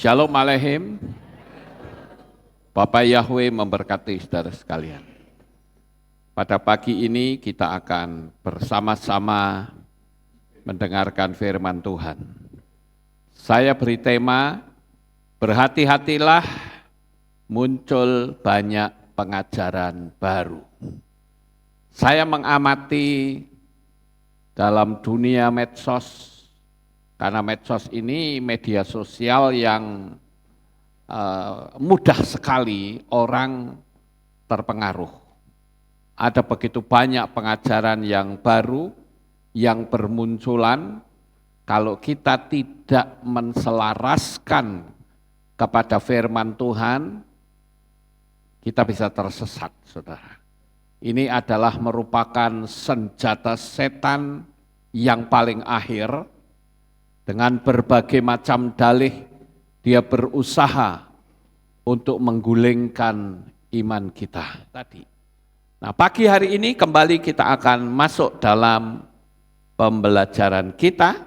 Shalom Aleichem. Bapak Yahweh memberkati saudara sekalian. Pada pagi ini kita akan bersama-sama mendengarkan firman Tuhan. Saya beri tema, berhati-hatilah muncul banyak pengajaran baru. Saya mengamati dalam dunia medsos, karena medsos ini media sosial yang mudah sekali orang terpengaruh. Ada begitu banyak pengajaran yang baru, yang bermunculan, kalau kita tidak menselaraskan kepada firman Tuhan, kita bisa tersesat, saudara. Ini adalah merupakan senjata setan yang paling akhir. Dengan berbagai macam dalih, dia berusaha untuk menggulingkan iman kita tadi. Nah, pagi hari ini kembali kita akan masuk dalam pembelajaran kita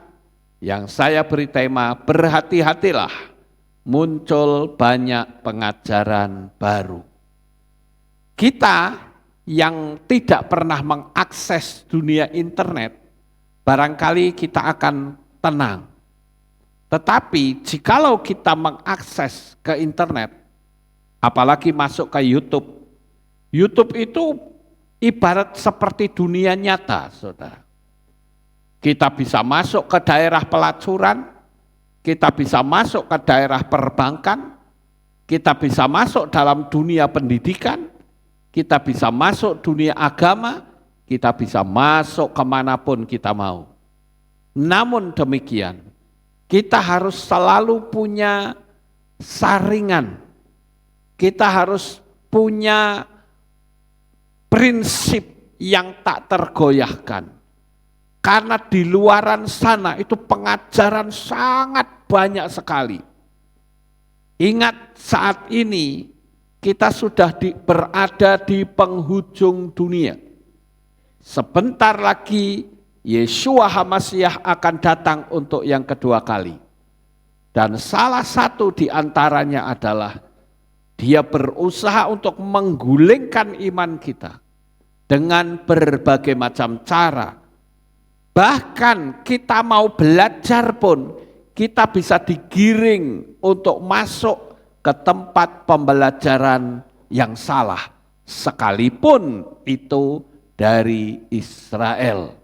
yang saya beri tema, berhati-hatilah muncul banyak pengajaran baru. Kita yang tidak pernah mengakses dunia internet, barangkali kita akan tenang. Tetapi jikalau kita mengakses ke internet, apalagi masuk ke YouTube, YouTube itu ibarat seperti dunia nyata, saudara. Kita bisa masuk ke daerah pelacuran, kita bisa masuk ke daerah perbankan, kita bisa masuk dalam dunia pendidikan, kita bisa masuk dunia agama, kita bisa masuk kemanapun kita mau. Namun demikian, kita harus selalu punya saringan, kita harus punya prinsip yang tak tergoyahkan. Karena di luaran sana itu pengajaran sangat banyak sekali. Ingat saat ini, kita sudah berada di penghujung dunia. Sebentar lagi Yeshua HaMasyiah akan datang untuk yang kedua kali. Dan salah satu di antaranya adalah dia berusaha untuk menggulingkan iman kita dengan berbagai macam cara. Bahkan kita mau belajar pun kita bisa digiring untuk masuk ke tempat pembelajaran yang salah, sekalipun itu dari Israel.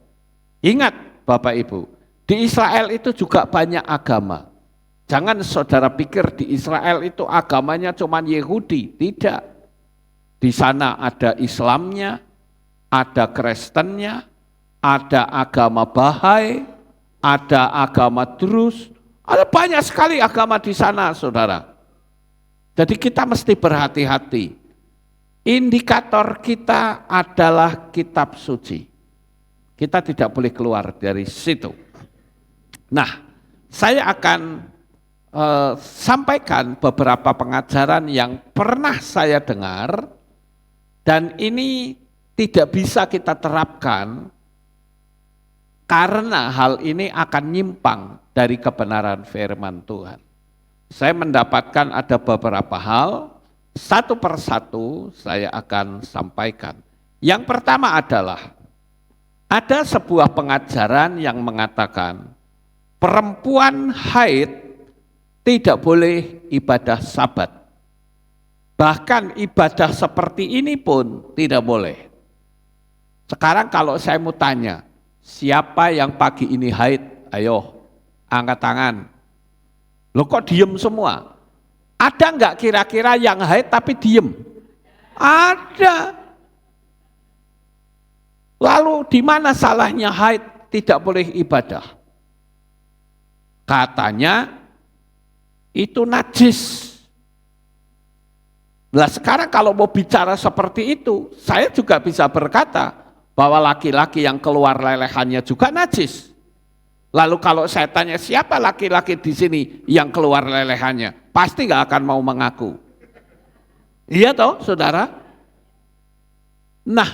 Ingat Bapak Ibu, di Israel itu juga banyak agama. Jangan saudara pikir di Israel itu agamanya cuma Yahudi, tidak. Di sana ada Islamnya, ada Kristennya, ada agama Bahai, ada agama Druze, ada banyak sekali agama di sana, saudara. Jadi kita mesti berhati-hati. Indikator kita adalah kitab suci. Kita tidak boleh keluar dari situ. Nah, saya akan sampaikan beberapa pengajaran yang pernah saya dengar, dan ini tidak bisa kita terapkan karena hal ini akan nyimpang dari kebenaran firman Tuhan. Saya mendapatkan ada beberapa hal, satu persatu saya akan sampaikan. Yang pertama adalah, ada sebuah pengajaran yang mengatakan, perempuan haid tidak boleh ibadah Sabat. Bahkan ibadah seperti ini pun tidak boleh. Sekarang kalau saya mau tanya, siapa yang pagi ini haid? Ayo, angkat tangan. Loh kok diem semua? Ada enggak kira-kira yang haid tapi diem? Ada. Lalu di mana salahnya haid tidak boleh ibadah? Katanya itu najis. Nah sekarang kalau mau bicara seperti itu, saya juga bisa berkata bahwa laki-laki yang keluar lelehannya juga najis. Lalu kalau saya tanya siapa laki-laki di sini yang keluar lelehannya, pasti nggak akan mau mengaku. Iya toh, saudara? Nah,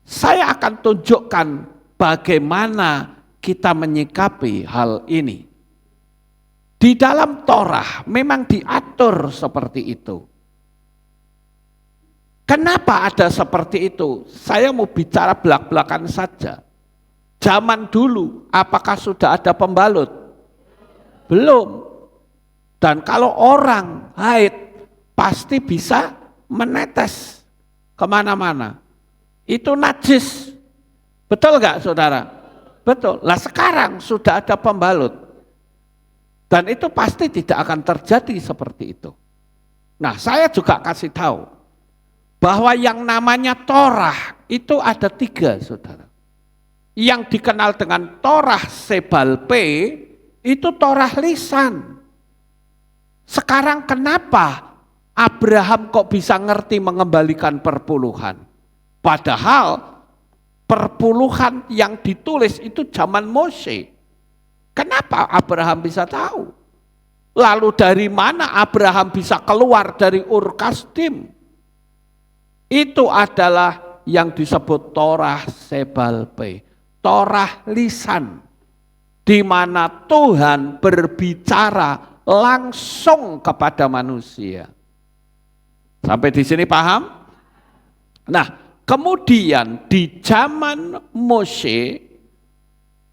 saya akan tunjukkan bagaimana kita menyikapi hal ini. Di dalam Torah memang diatur seperti itu. Kenapa ada seperti itu? Saya mau bicara belak-belakan saja. Zaman dulu, apakah sudah ada pembalut? Belum. Dan kalau orang haid, pasti bisa menetes kemana-mana. Itu najis. Betul nggak saudara? Betul. Lah sekarang sudah ada pembalut. Dan itu pasti tidak akan terjadi seperti itu. Nah, saya juga kasih tahu bahwa yang namanya Torah itu ada 3, saudara. Yang dikenal dengan Torah Sebalpe itu Torah lisan. Sekarang kenapa Abraham kok bisa ngerti mengembalikan perpuluhan? Padahal perpuluhan yang ditulis itu zaman Mose. Kenapa Abraham bisa tahu? Lalu dari mana Abraham bisa keluar dari Ur Kasdim? Itu adalah yang disebut Torah Sebalpe, Torah lisan, di mana Tuhan berbicara langsung kepada manusia. Sampai di sini paham? Nah, kemudian di zaman Mose,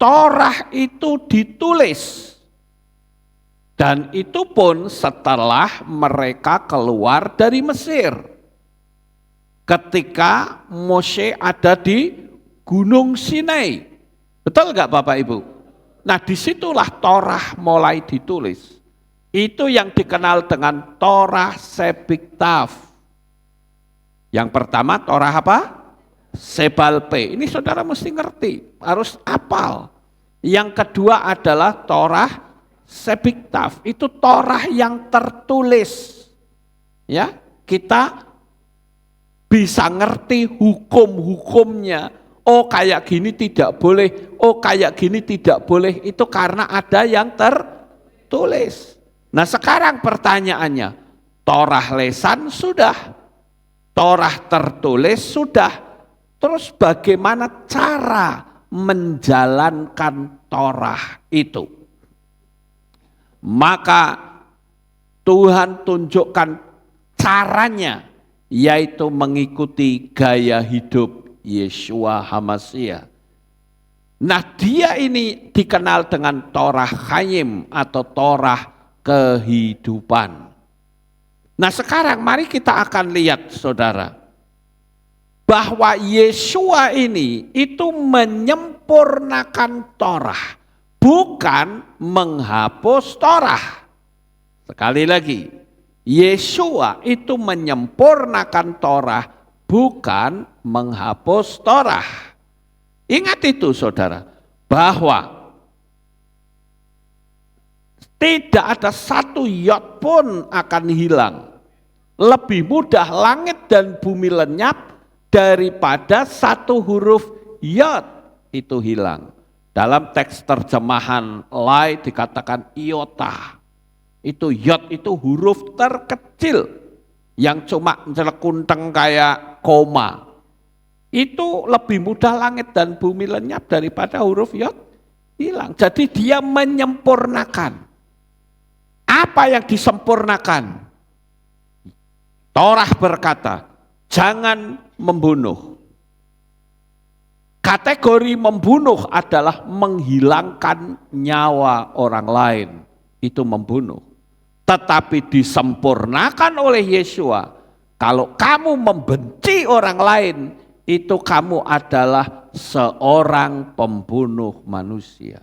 Torah itu ditulis. Dan itu pun setelah mereka keluar dari Mesir. Ketika Mose ada di Gunung Sinai. Betul nggak Bapak Ibu? Nah disitulah Torah mulai ditulis. Itu yang dikenal dengan Torah Sepiktav. Yang pertama Torah apa? Sebalpe. Ini saudara mesti ngerti, harus hafal. Yang kedua adalah Torah Sepiktav. Itu Torah yang tertulis. Ya, kita bisa ngerti hukum-hukumnya. Oh kayak gini tidak boleh, oh kayak gini tidak boleh. Itu karena ada yang tertulis. Nah sekarang pertanyaannya, Torah lesan sudah, Torah tertulis sudah. Terus bagaimana cara menjalankan Torah itu? Maka Tuhan tunjukkan caranya, yaitu mengikuti gaya hidup Yeshua HaMashiach. Nah dia ini dikenal dengan Torah Chaim atau Torah kehidupan. Nah sekarang mari kita akan lihat saudara, bahwa Yeshua ini itu menyempurnakan Torah, bukan menghapus Torah. Sekali lagi, Yeshua itu menyempurnakan Torah, bukan menghapus Torah. Ingat itu saudara, bahwa tidak ada satu yod pun akan hilang. Lebih mudah langit dan bumi lenyap daripada satu huruf yod itu hilang. Dalam teks terjemahan lain dikatakan iota. Itu yod itu huruf terkecil yang cuma celekunteng kayak koma. Itu lebih mudah langit dan bumi lenyap daripada huruf yod hilang. Jadi dia menyempurnakan. Apa yang disempurnakan? Torah berkata, jangan membunuh. Kategori membunuh adalah menghilangkan nyawa orang lain. Itu membunuh. Tetapi disempurnakan oleh Yeshua. Kalau kamu membenci orang lain, itu kamu adalah seorang pembunuh manusia.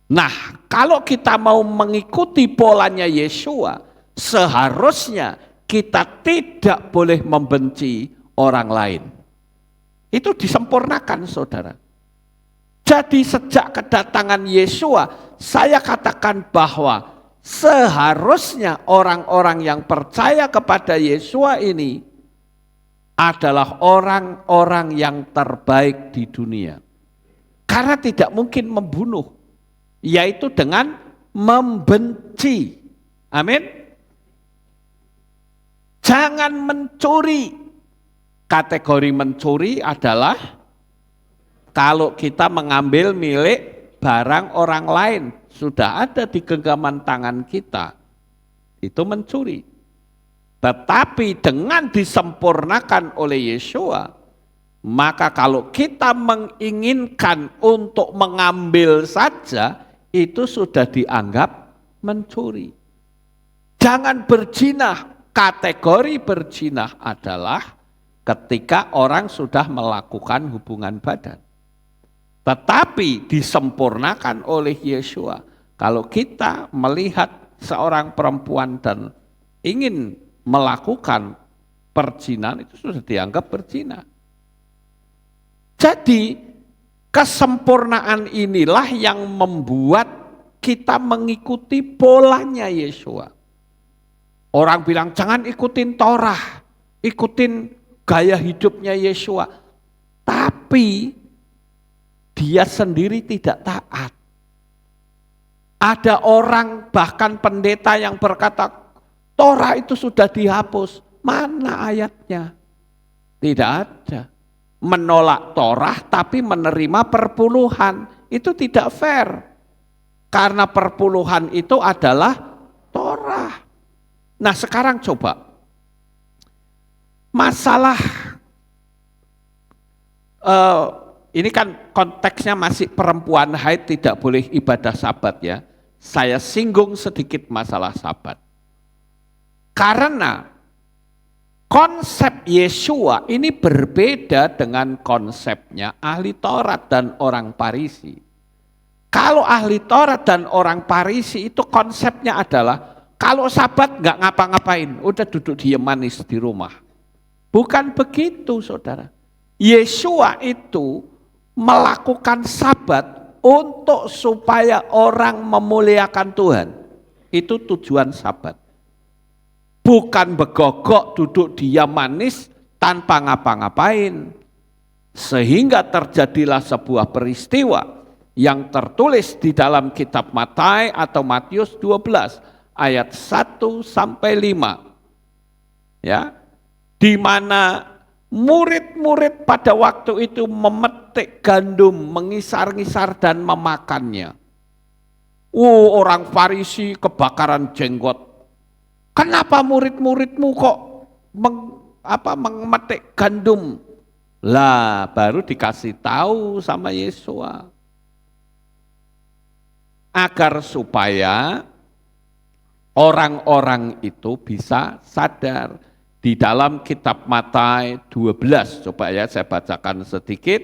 Nah, kalau kita mau mengikuti polanya Yeshua, seharusnya kita tidak boleh membenci orang lain. Itu disempurnakan saudara. Jadi sejak kedatangan Yeshua, saya katakan bahwa seharusnya orang-orang yang percaya kepada Yeshua ini adalah orang-orang yang terbaik di dunia. Karena tidak mungkin membunuh, yaitu dengan membenci. Amin. Jangan mencuri. Kategori mencuri adalah kalau kita mengambil milik barang orang lain, sudah ada di genggaman tangan kita, itu mencuri. Tetapi dengan disempurnakan oleh Yeshua, maka kalau kita menginginkan untuk mengambil saja, itu sudah dianggap mencuri. Jangan berzinah. Kategori berzinah adalah ketika orang sudah melakukan hubungan badan. Tetapi disempurnakan oleh Yeshua. Kalau kita melihat seorang perempuan dan ingin melakukan perzinahan, itu sudah dianggap berzina. Jadi kesempurnaan inilah yang membuat kita mengikuti polanya Yeshua. Orang bilang jangan ikutin Torah, ikutin gaya hidupnya Yeshua. Tapi dia sendiri tidak taat. Ada orang bahkan pendeta yang berkata, Torah itu sudah dihapus. Mana ayatnya? Tidak ada. Menolak Torah tapi menerima perpuluhan. Itu tidak fair. Karena perpuluhan itu adalah Torah. Nah sekarang coba, masalah ini kan konteksnya masih perempuan haid tidak boleh ibadah sabat ya. Saya singgung sedikit masalah sabat. Karena konsep Yeshua ini berbeda dengan konsepnya ahli Taurat dan orang Farisi. Kalau ahli Taurat dan orang Farisi itu konsepnya adalah kalau sabat nggak ngapa-ngapain, udah duduk diam manis di rumah. Bukan begitu saudara. Yeshua itu melakukan sabat untuk supaya orang memuliakan Tuhan. Itu tujuan sabat. Bukan begogok duduk diam manis tanpa ngapa-ngapain. Sehingga terjadilah sebuah peristiwa yang tertulis di dalam kitab Matius atau Matius 12. Ayat 1 sampai 5. Ya. Di mana murid-murid pada waktu itu memetik gandum, mengisar-ngisar dan memakannya. Orang Farisi kebakaran jenggot. Kenapa murid-muridmu kok memetik gandum? Lah, baru dikasih tahu sama Yeshua. Agar supaya orang-orang itu bisa sadar. Di dalam kitab Matius 12, coba ya saya bacakan sedikit.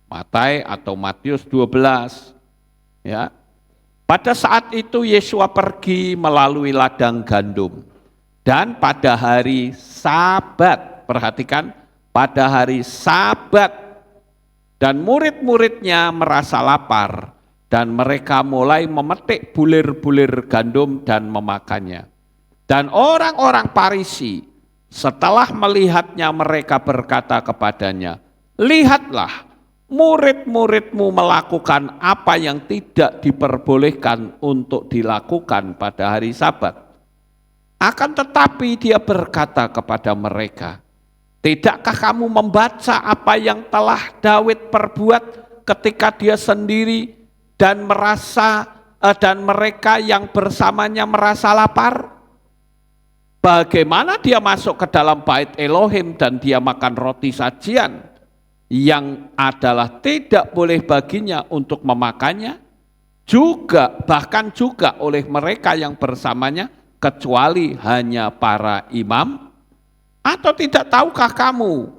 Matius atau Matius 12. Ya. Pada saat itu Yeshua pergi melalui ladang gandum. Dan pada hari Sabat, perhatikan, pada hari Sabat, dan murid-muridnya merasa lapar. Dan mereka mulai memetik bulir-bulir gandum dan memakannya. Dan orang-orang Farisi setelah melihatnya mereka berkata kepadanya, lihatlah murid-muridmu melakukan apa yang tidak diperbolehkan untuk dilakukan pada hari Sabat. Akan tetapi dia berkata kepada mereka, tidakkah kamu membaca apa yang telah Daud perbuat ketika dia sendiri dan mereka yang bersamanya merasa lapar? Bagaimana dia masuk ke dalam bait Elohim dan dia makan roti sajian yang adalah tidak boleh baginya untuk memakannya, bahkan juga oleh mereka yang bersamanya kecuali hanya para imam? Atau tidak tahukah kamu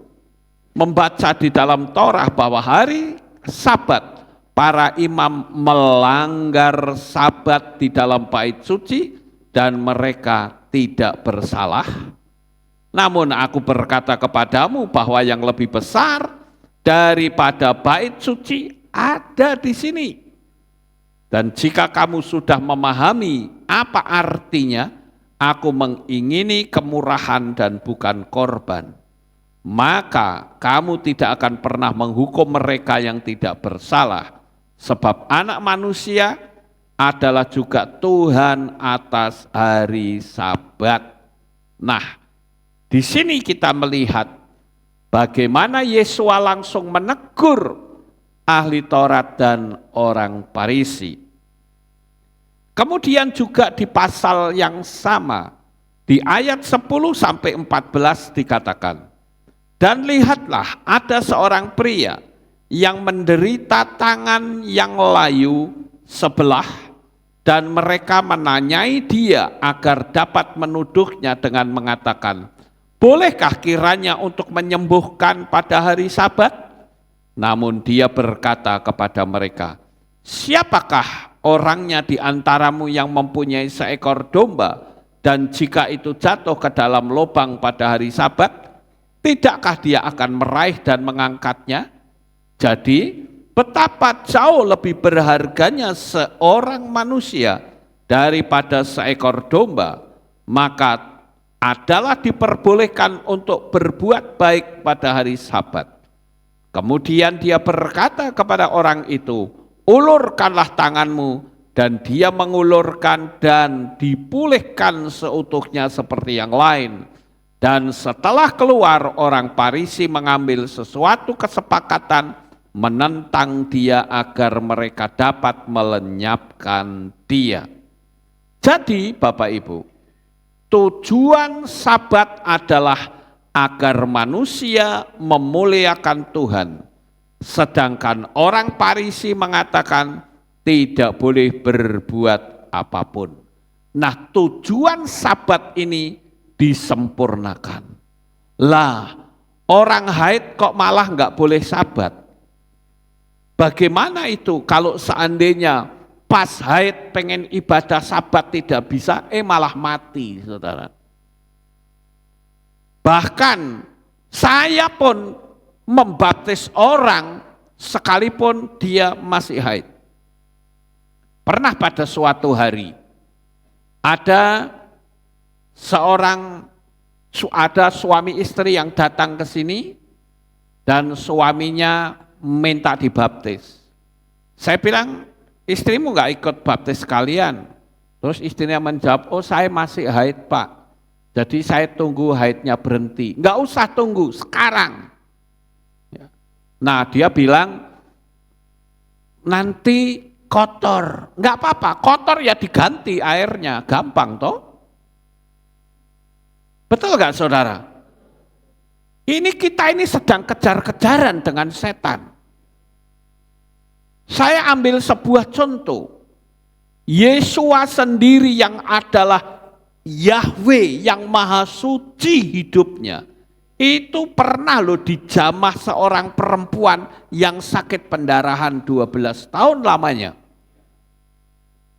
membaca di dalam Torah bahwa hari Sabat para imam melanggar Sabat di dalam bait suci dan mereka tidak bersalah? Namun aku berkata kepadamu bahwa yang lebih besar daripada bait suci ada di sini. Dan jika kamu sudah memahami apa artinya aku mengingini kemurahan dan bukan korban, maka kamu tidak akan pernah menghukum mereka yang tidak bersalah, sebab Anak Manusia adalah juga Tuhan atas hari Sabat. Nah, di sini kita melihat bagaimana Yesus langsung menegur ahli Taurat dan orang Farisi. Kemudian juga di pasal yang sama, di ayat 10 sampai 14 dikatakan, dan lihatlah ada seorang pria yang menderita tangan yang layu sebelah, dan mereka menanyai dia agar dapat menuduhnya dengan mengatakan, bolehkah kiranya untuk menyembuhkan pada hari Sabat? Namun dia berkata kepada mereka, siapakah orangnya di antaramu yang mempunyai seekor domba, dan jika itu jatuh ke dalam lubang pada hari Sabat, tidakkah dia akan meraih dan mengangkatnya? Jadi, betapa jauh lebih berharganya seorang manusia daripada seekor domba, maka adalah diperbolehkan untuk berbuat baik pada hari Sabat. Kemudian dia berkata kepada orang itu, ulurkanlah tanganmu, dan dia mengulurkan dan dipulihkan seutuhnya seperti yang lain. Dan setelah keluar, orang Farisi mengambil sesuatu kesepakatan menentang dia agar mereka dapat melenyapkan dia. Jadi Bapak Ibu, tujuan Sabat adalah agar manusia memuliakan Tuhan. Sedangkan orang Farisi mengatakan tidak boleh berbuat apapun. Nah, tujuan Sabat ini disempurnakan. Lah, orang haid kok malah nggak boleh Sabat? Bagaimana itu kalau seandainya pas haid pengen ibadah Sabat tidak bisa, malah mati, saudara. Bahkan saya pun membaptis orang sekalipun dia masih haid. Pernah pada suatu hari ada suami istri yang datang ke sini dan suaminya minta dibaptis. Saya bilang, istrimu nggak ikut baptis kalian? Terus istrinya menjawab, oh saya masih haid Pak. Jadi saya tunggu haidnya berhenti. Enggak usah tunggu, sekarang. Nah dia bilang, nanti kotor. Enggak apa-apa, kotor ya diganti airnya, gampang toh. Betul enggak saudara? Kita ini sedang kejar-kejaran dengan setan. Saya ambil sebuah contoh. Yesua sendiri yang adalah Yahweh yang maha suci hidupnya, itu pernah loh dijamah seorang perempuan yang sakit pendarahan 12 tahun lamanya.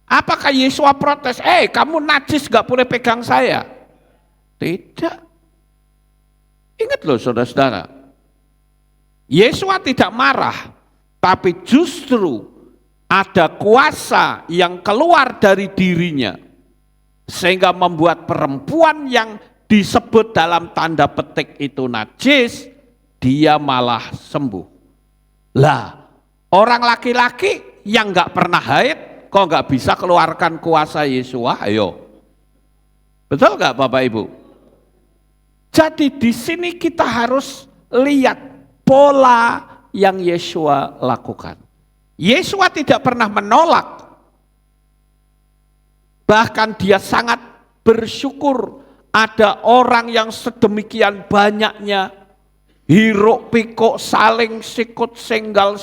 Apakah Yesua protes, kamu najis gak boleh pegang saya? Tidak. Ingat loh saudara-saudara, Yesua tidak marah, tapi justru ada kuasa yang keluar dari dirinya, sehingga membuat perempuan yang disebut dalam tanda petik itu najis, dia malah sembuh. Lah, orang laki-laki yang nggak pernah haid, kok nggak bisa keluarkan kuasa Yesua? Ayo, betul nggak Bapak Ibu? Jadi di sini kita harus lihat pola yang Yesua lakukan. Yesua tidak pernah menolak. Bahkan dia sangat bersyukur ada orang yang sedemikian banyaknya hiruk pikuk saling sikut senggol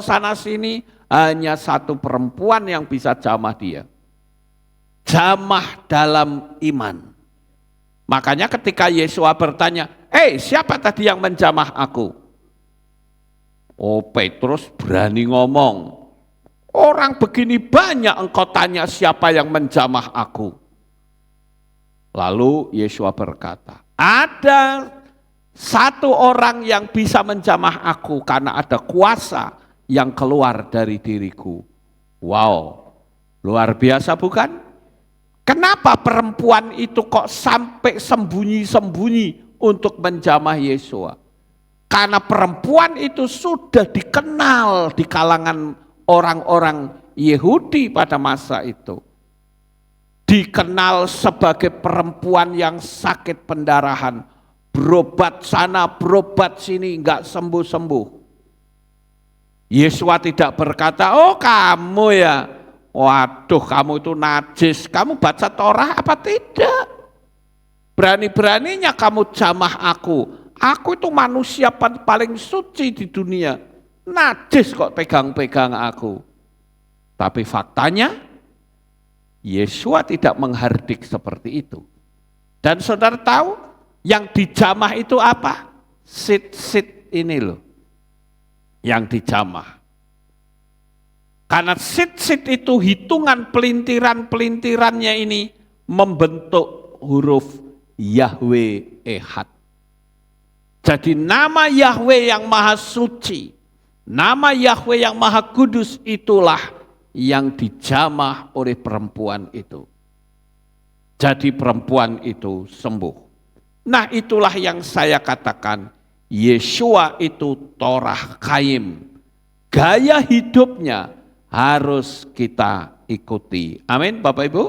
sana sini, hanya satu perempuan yang bisa jamah dia. Jamah dalam iman. Makanya ketika Yesua bertanya, siapa tadi yang menjamah aku? Oh, Petrus berani ngomong. Orang begini banyak engkau tanya siapa yang menjamah aku. Lalu Yesua berkata, ada satu orang yang bisa menjamah aku karena ada kuasa yang keluar dari diriku. Wow, luar biasa bukan? Kenapa perempuan itu kok sampai sembunyi-sembunyi untuk menjamah Yesua? Karena perempuan itu sudah dikenal di kalangan orang-orang Yahudi pada masa itu. Dikenal sebagai perempuan yang sakit pendarahan, berobat sana, berobat sini, enggak sembuh-sembuh. Yesua tidak berkata, oh kamu ya, waduh kamu itu najis, kamu baca Torah apa tidak? Berani-beraninya kamu jamah aku itu manusia paling suci di dunia, najis kok pegang-pegang aku. Tapi faktanya, Yesua tidak menghardik seperti itu. Dan saudara tahu, yang dijamah itu apa? Sit ini loh, yang dijamah. Karena sit itu hitungan pelintiran-pelintirannya ini membentuk huruf Yahweh Ehad. Jadi nama Yahweh yang maha suci, nama Yahweh yang maha kudus itulah yang dijamah oleh perempuan itu. Jadi perempuan itu sembuh. Nah itulah yang saya katakan, Yesua itu Torah Kaim. Gaya hidupnya harus kita ikuti. Amin Bapak Ibu.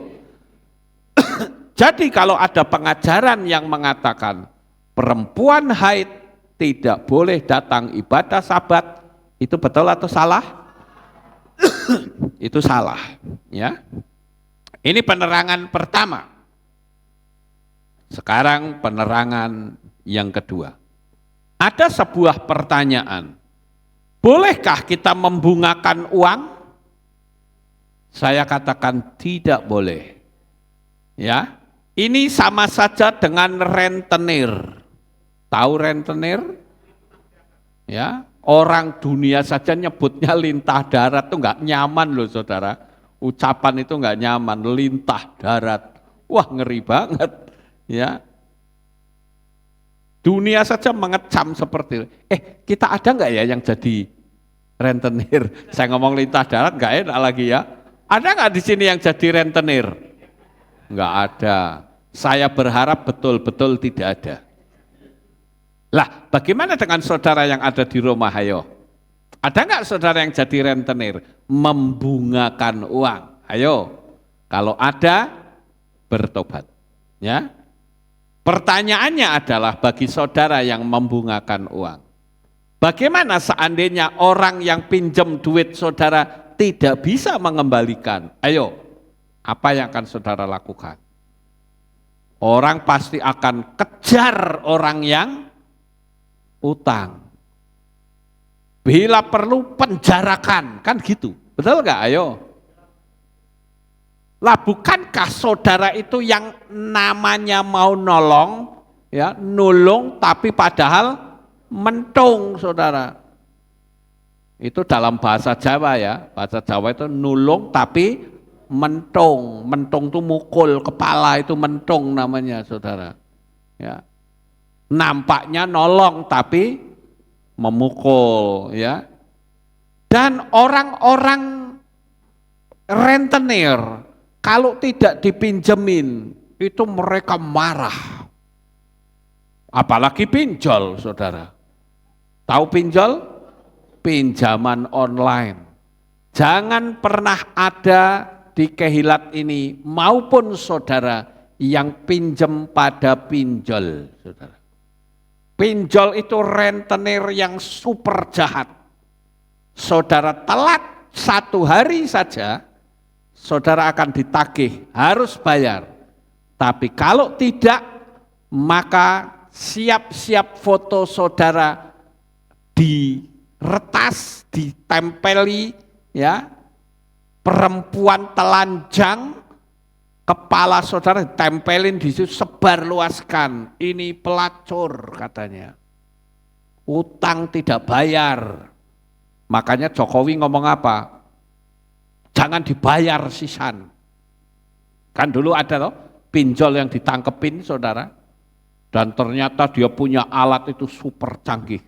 Jadi kalau ada pengajaran yang mengatakan perempuan haid tidak boleh datang ibadah Sabat, itu betul atau salah? Itu salah, ya. Ini penerangan pertama. Sekarang penerangan yang kedua. Ada sebuah pertanyaan. Bolehkah kita membungakan uang? Saya katakan tidak boleh. Ya. Ini sama saja dengan rentenir. Tahu rentenir? Ya, orang dunia saja nyebutnya lintah darat tuh nggak nyaman loh saudara. Ucapan itu nggak nyaman, lintah darat. Wah ngeri banget. Ya, dunia saja mengecam seperti itu. Kita ada nggak ya yang jadi rentenir? Saya ngomong lintah darat nggak enak lagi ya. Ada nggak di sini yang jadi rentenir? Nggak ada. Saya berharap betul-betul tidak ada. Lah, bagaimana dengan saudara yang ada di rumah? Ayo, ada nggak saudara yang jadi rentenir? Membungakan uang. Ayo, kalau ada, bertobat. Ya. Pertanyaannya adalah bagi saudara yang membungakan uang. Bagaimana seandainya orang yang pinjam duit saudara tidak bisa mengembalikan? Ayo, apa yang akan saudara lakukan? Orang pasti akan kejar orang yang utang. Bila perlu penjarakan, kan gitu. Betul nggak? Ayo. Lah bukankah saudara itu yang namanya mau nolong, ya, nulung tapi padahal mentung saudara. Itu dalam bahasa Jawa ya, bahasa Jawa itu nulung tapi mentung, mentung itu mukul kepala, itu mentung namanya saudara. Ya. Nampaknya nolong tapi memukul, ya. Dan orang-orang rentenir kalau tidak dipinjemin itu mereka marah. Apalagi pinjol, saudara. Tahu pinjol? Pinjaman online. Jangan pernah ada di Kehilat ini maupun saudara yang pinjam pada pinjol, saudara. Pinjol itu rentenir yang super jahat. Saudara telat 1 hari saja, saudara akan ditagih, harus bayar. Tapi kalau tidak, maka siap-siap foto saudara diretas, ditempeli, ya. Perempuan telanjang, kepala saudara ditempelin di situ, sebar luaskan. Ini pelacur katanya. Utang tidak bayar. Makanya Jokowi ngomong apa? Jangan dibayar sisan. Kan dulu ada loh pinjol yang ditangkepin saudara. Dan ternyata dia punya alat itu super canggih.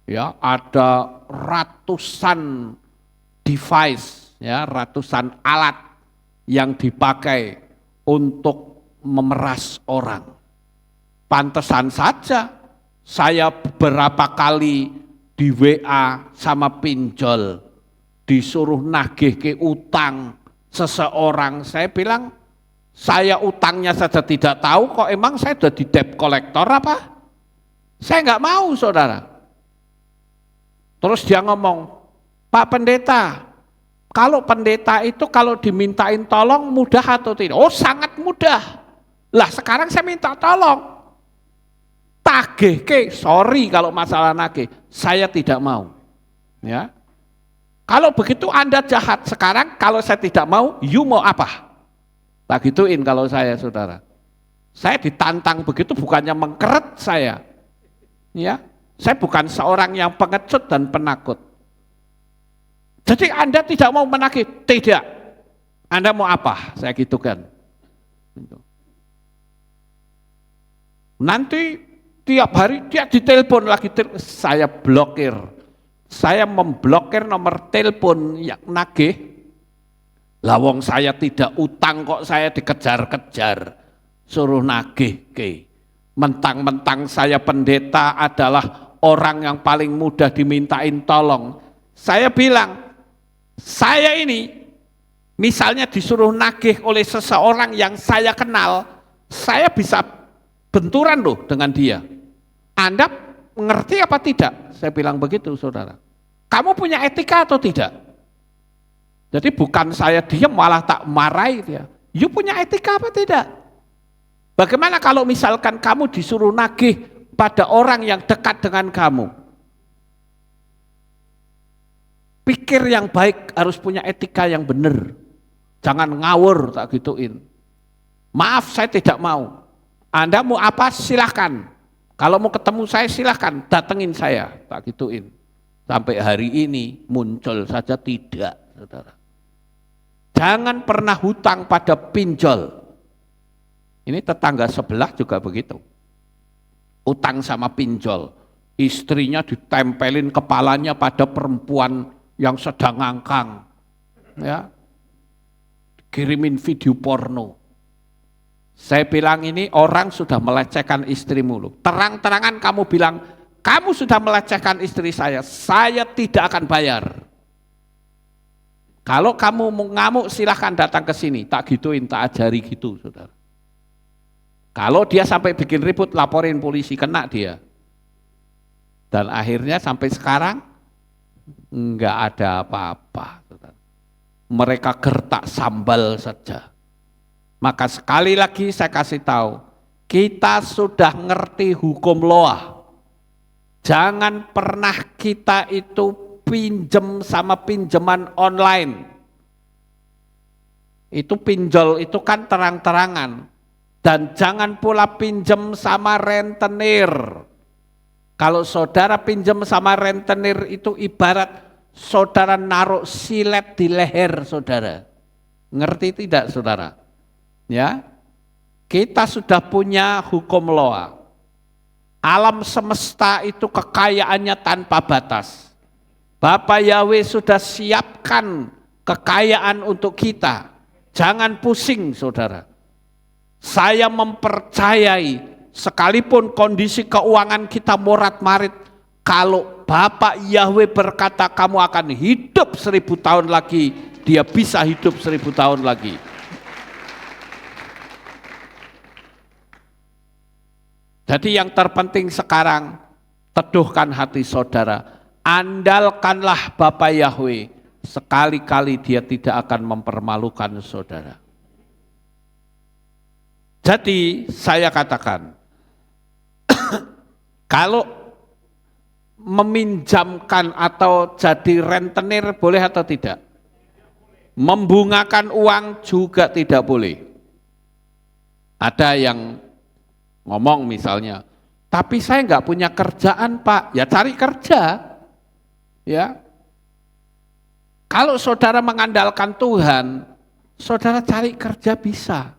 Ya, ada ratusan device, ya, ratusan alat yang dipakai untuk memeras orang. Pantesan saja saya beberapa kali di WA sama pinjol disuruh nagih ke utang seseorang. Saya bilang saya utangnya saja tidak tahu, kok emang saya sudah di debt collector apa? Saya nggak mau saudara. Terus dia ngomong, Pak Pendeta, Kalau pendeta itu kalau dimintain tolong mudah atau tidak? Oh sangat mudah. Lah sekarang saya minta tolong. Tagih ke, sorry kalau masalah nagih, saya tidak mau. Ya. Kalau begitu Anda jahat. Sekarang kalau saya tidak mau, you mau apa? Tak gituin kalau saya, saudara. Saya ditantang begitu bukannya mengkeret saya. Ya. Saya bukan seorang yang pengecut dan penakut. Jadi Anda tidak mau menagih? Tidak. Anda mau apa? Saya gitukan. Nanti tiap hari dia ditelepon lagi, saya blokir. Saya memblokir nomor telepon yang nagih. Lawong saya tidak utang kok saya dikejar-kejar. Suruh nagih ke. Mentang-mentang saya pendeta adalah orang yang paling mudah dimintain tolong. Saya bilang, saya ini misalnya disuruh nagih oleh seseorang yang saya kenal, saya bisa benturan loh dengan dia. Anda mengerti apa tidak? Saya bilang begitu, saudara. Kamu punya etika atau tidak? Jadi bukan saya diam malah tak marahi dia. You punya etika apa tidak? Bagaimana kalau misalkan kamu disuruh nagih pada orang yang dekat dengan kamu? Pikir yang baik, harus punya etika yang benar. Jangan ngawur, tak gituin. Maaf, saya tidak mau. Anda mau apa? Silahkan. Kalau mau ketemu saya silahkan, datengin saya, tak gituin. Sampai hari ini muncul saja tidak, saudara. Jangan pernah hutang pada pinjol. Ini tetangga sebelah juga begitu. Utang sama pinjol. Istrinya ditempelin kepalanya pada perempuan yang sedang ngangkang, ya, kirimin video porno. Saya bilang ini orang sudah melecehkan istrimu loh. Terang-terangan kamu bilang, kamu sudah melecehkan istri saya tidak akan bayar. Kalau kamu mau ngamuk silahkan datang ke sini, tak gituin, tak ajari gitu, saudara. Kalau dia sampai bikin ribut, laporin polisi, kena dia. Dan akhirnya sampai sekarang enggak ada apa-apa. Mereka gertak sambal saja. Maka sekali lagi saya kasih tahu, kita sudah ngerti hukum loa. Jangan pernah kita itu pinjem sama pinjaman online. Itu pinjol itu kan terang-terangan. Dan jangan pula pinjem sama rentenir. Kalau saudara pinjam sama rentenir itu ibarat saudara naruh silet di leher saudara. Ngerti tidak saudara? Ya, kita sudah punya hukum loa. Alam semesta itu kekayaannya tanpa batas. Bapak Yahweh sudah siapkan kekayaan untuk kita. Jangan pusing saudara. Saya mempercayai sekalipun kondisi keuangan kita morat-marit, kalau Bapak Yahweh berkata kamu akan hidup 1000 tahun lagi, dia bisa hidup 1000 tahun lagi. Jadi yang terpenting sekarang, teduhkan hati saudara, andalkanlah Bapak Yahweh, sekali-kali dia tidak akan mempermalukan saudara. Jadi saya katakan, kalau meminjamkan atau jadi rentenir boleh atau tidak? Membungakan uang juga tidak boleh. Ada yang ngomong misalnya, tapi saya nggak punya kerjaan Pak, ya cari kerja. Ya. Kalau saudara mengandalkan Tuhan, saudara cari kerja bisa.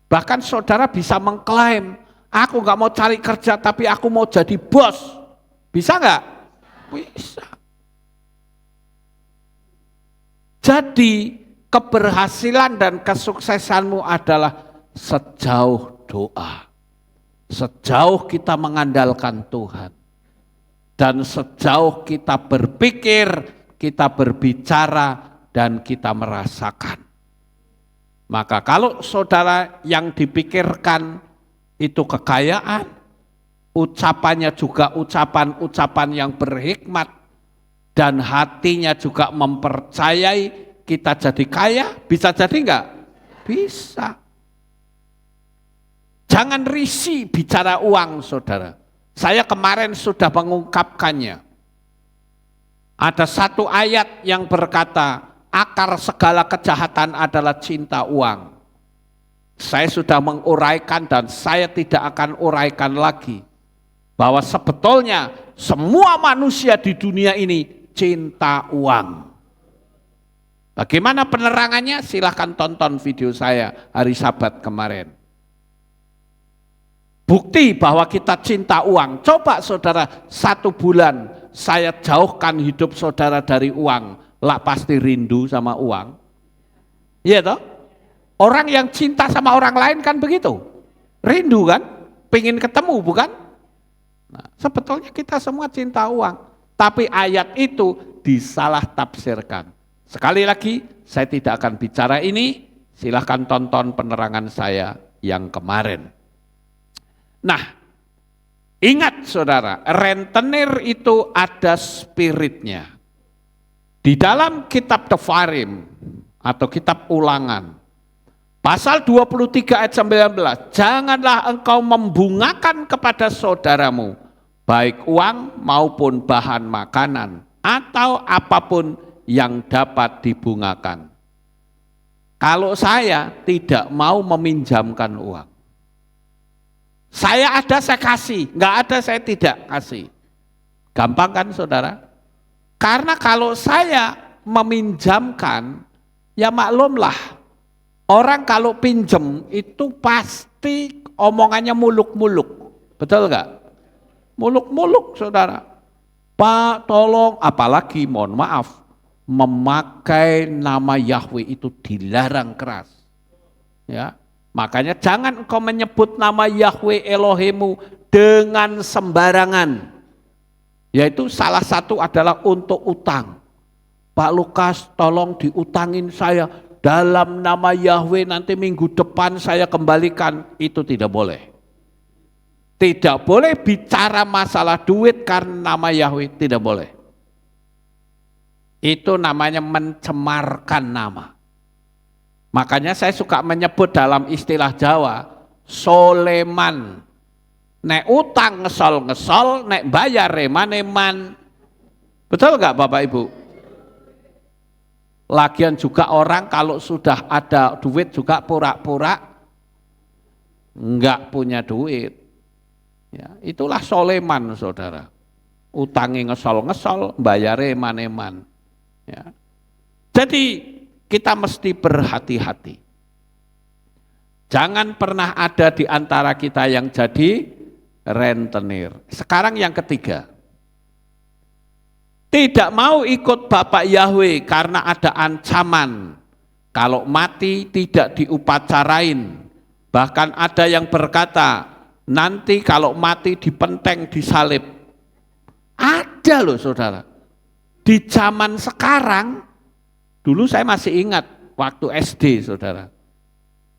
Bahkan saudara bisa mengklaim, aku nggak mau cari kerja tapi aku mau jadi bos. Bisa nggak? Bisa. Jadi keberhasilan dan kesuksesanmu adalah sejauh doa. Sejauh kita mengandalkan Tuhan. Dan sejauh kita berpikir, kita berbicara, dan kita merasakan. Maka kalau saudara yang dipikirkan itu kekayaan, ucapannya juga ucapan-ucapan yang berhikmat, dan hatinya juga mempercayai kita jadi kaya, bisa jadi enggak? Bisa. Jangan risih bicara uang, saudara. Saya kemarin sudah mengungkapkannya. Ada satu ayat yang berkata, akar segala kejahatan adalah cinta uang. Saya sudah menguraikan dan saya tidak akan uraikan lagi. Bahwa sebetulnya semua manusia di dunia ini cinta uang. Bagaimana penerangannya? Silahkan tonton video saya hari Sabat kemarin. Bukti bahwa kita cinta uang. Coba saudara, 1 bulan saya jauhkan hidup saudara dari uang. Lah pasti rindu sama uang. Iya toh? Orang yang cinta sama orang lain kan begitu. Rindu kan? Pengen ketemu bukan? Nah, sebetulnya kita semua cinta uang. Tapi ayat itu disalah tafsirkan. Sekali lagi, saya tidak akan bicara ini. Silahkan tonton penerangan saya yang kemarin. Nah, ingat saudara, rentenir itu ada spiritnya. Di dalam kitab Tefarim atau kitab Ulangan, pasal 23 ayat 19, janganlah engkau membungakan kepada saudaramu, baik uang maupun bahan makanan, atau apapun yang dapat dibungakan. Kalau saya tidak mau meminjamkan uang, saya ada saya kasih, enggak ada saya tidak kasih. Gampang kan saudara? Karena kalau saya meminjamkan, ya maklumlah, orang kalau pinjem itu pasti omongannya muluk-muluk, betul enggak? Muluk-muluk saudara. Pak tolong, apalagi mohon maaf, memakai nama Yahweh itu dilarang keras. Ya. Makanya jangan engkau menyebut nama Yahweh Elohimmu dengan sembarangan. Yaitu salah satu adalah untuk utang. Pak Lukas tolong diutangin saya dalam nama Yahweh, nanti minggu depan saya kembalikan. Itu tidak boleh. Tidak boleh bicara masalah duit karena nama Yahweh, tidak boleh. Itu namanya mencemarkan nama. Makanya saya suka menyebut dalam istilah Jawa, soleman. Nek utang ngesol-ngesol, nek bayar reman-eman. Betul enggak Bapak Ibu? Lagian juga orang kalau sudah ada duit juga pura-pura enggak punya duit. Ya, itulah soleman saudara. Utangi ngesol-ngesol, bayar reman-eman. Ya. Jadi kita mesti berhati-hati. Jangan pernah ada di antara kita yang jadi rentenir. Sekarang yang ketiga. Tidak mau ikut Bapak Yahweh karena ada ancaman. Kalau mati tidak diupacarain. Bahkan ada yang berkata, nanti kalau mati dipenteng, disalib. Ada loh saudara. Di zaman sekarang, dulu saya masih ingat waktu SD saudara.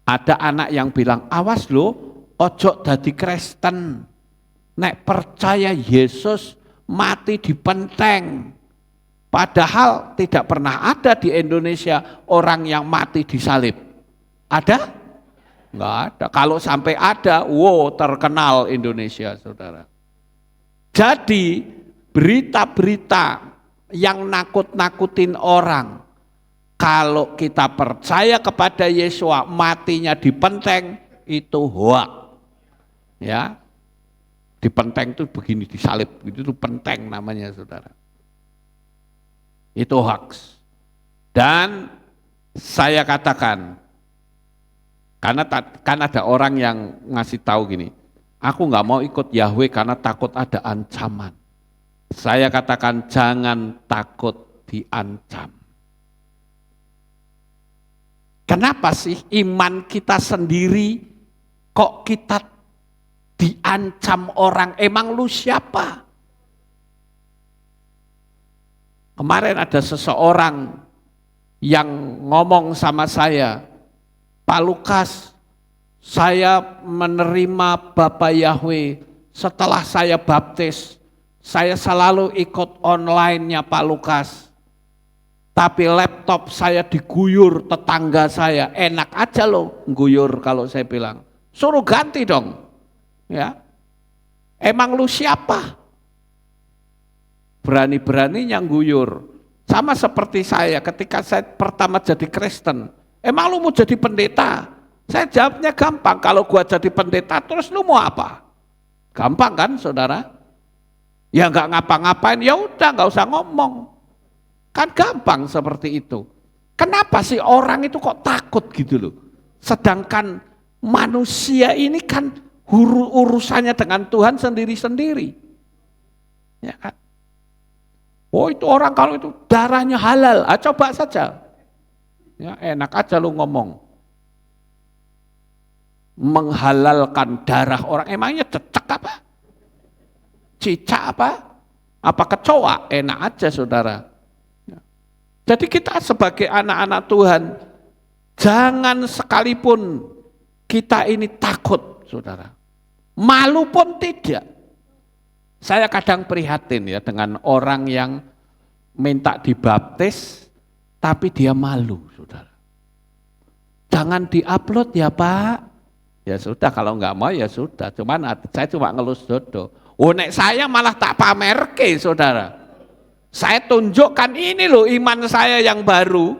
Ada anak yang bilang, awas loh, ojo dadi Kristen. Nek percaya Yesus mati dipenteng. Padahal tidak pernah ada di Indonesia orang yang mati disalib. Ada? Enggak ada. Kalau sampai ada, wow terkenal Indonesia saudara. Jadi berita-berita yang nakut-nakutin orang, kalau kita percaya kepada Yesua matinya dipenteng, itu hoak. Ya. Dipenteng itu begini, disalib, itu penteng namanya saudara. Itu hoax. Dan saya katakan, karena kan ada orang yang ngasih tahu gini, aku nggak mau ikut Yahweh karena takut ada ancaman. Saya katakan jangan takut diancam. Kenapa sih iman kita sendiri kok kita diancam orang? Emang lu siapa? Kemarin ada seseorang yang ngomong sama saya, Pak Lukas, saya menerima Bapak Yahweh setelah saya baptis. Saya selalu ikut online-nya Pak Lukas. Tapi laptop saya diguyur tetangga saya. Enak aja loh guyur kalau saya bilang. Suruh ganti dong. Ya. Emang lu siapa? Berani-beraninya guyur. Sama seperti saya ketika saya pertama jadi Kristen. Emang lu mau jadi pendeta? Saya jawabnya gampang. Kalau gua jadi pendeta terus lu mau apa? Gampang kan saudara? Ya nggak ngapa-ngapain, ya udah nggak usah ngomong. Kan gampang seperti itu. Kenapa sih orang itu kok takut gitu loh? Sedangkan manusia ini kan urusannya dengan Tuhan sendiri-sendiri. Ya kan? Oh itu orang kalau itu darahnya halal, coba saja. Ya enak aja lu ngomong. Menghalalkan darah orang, emangnya cecek apa? Cicak apa? Apa kecoa? Enak aja saudara. Jadi kita sebagai anak-anak Tuhan, jangan sekalipun kita ini takut, saudara. Malu pun tidak. Saya kadang prihatin ya dengan orang yang minta dibaptis, tapi dia malu, saudara. Jangan diupload ya Pak. Ya sudah, kalau nggak mau ya sudah. Cuman saya cuma ngelus dodo. Oh nek saya malah tak pamerke, saudara. Saya tunjukkan ini loh iman saya yang baru.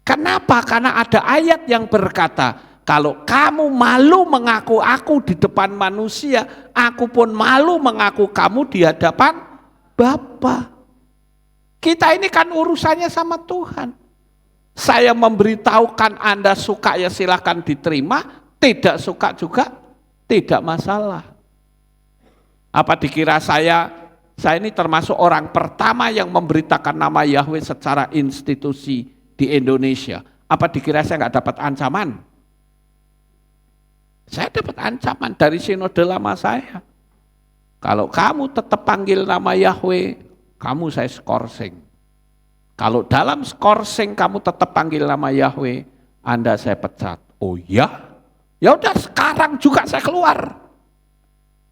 Kenapa? Karena ada ayat yang berkata, kalau kamu malu mengaku aku di depan manusia, aku pun malu mengaku kamu di hadapan Bapa. Kita ini kan urusannya sama Tuhan. Saya memberitahukan Anda suka ya silahkan diterima, tidak suka juga tidak masalah. Apa dikira saya ini termasuk orang pertama yang memberitakan nama Yahweh secara institusi di Indonesia. Apa dikira saya nggak dapat ancaman? Saya dapat ancaman dari sinode lama saya. Kalau kamu tetap panggil nama Yahweh, kamu saya skorsing. Kalau dalam skorsing kamu tetap panggil nama Yahweh, Anda saya pecat. Oh ya? Ya udah sekarang juga saya keluar.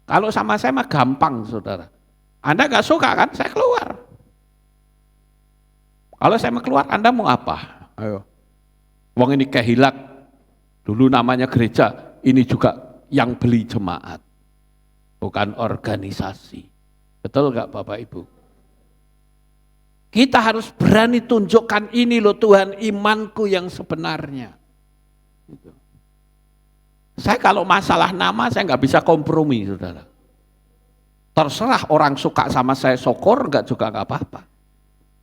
Kalau sama saya mah gampang saudara. Anda nggak suka kan? Saya keluar. Kalau saya mau keluar, Anda mau apa? Ayo. Wong ini kehilat. Dulu namanya gereja, ini juga yang beli jemaat. Bukan organisasi. Betul nggak Bapak Ibu? Kita harus berani tunjukkan ini loh Tuhan imanku yang sebenarnya. Gitu. Saya kalau masalah nama saya nggak bisa kompromi saudara. Terserah orang suka sama saya syukur, enggak juga enggak apa-apa.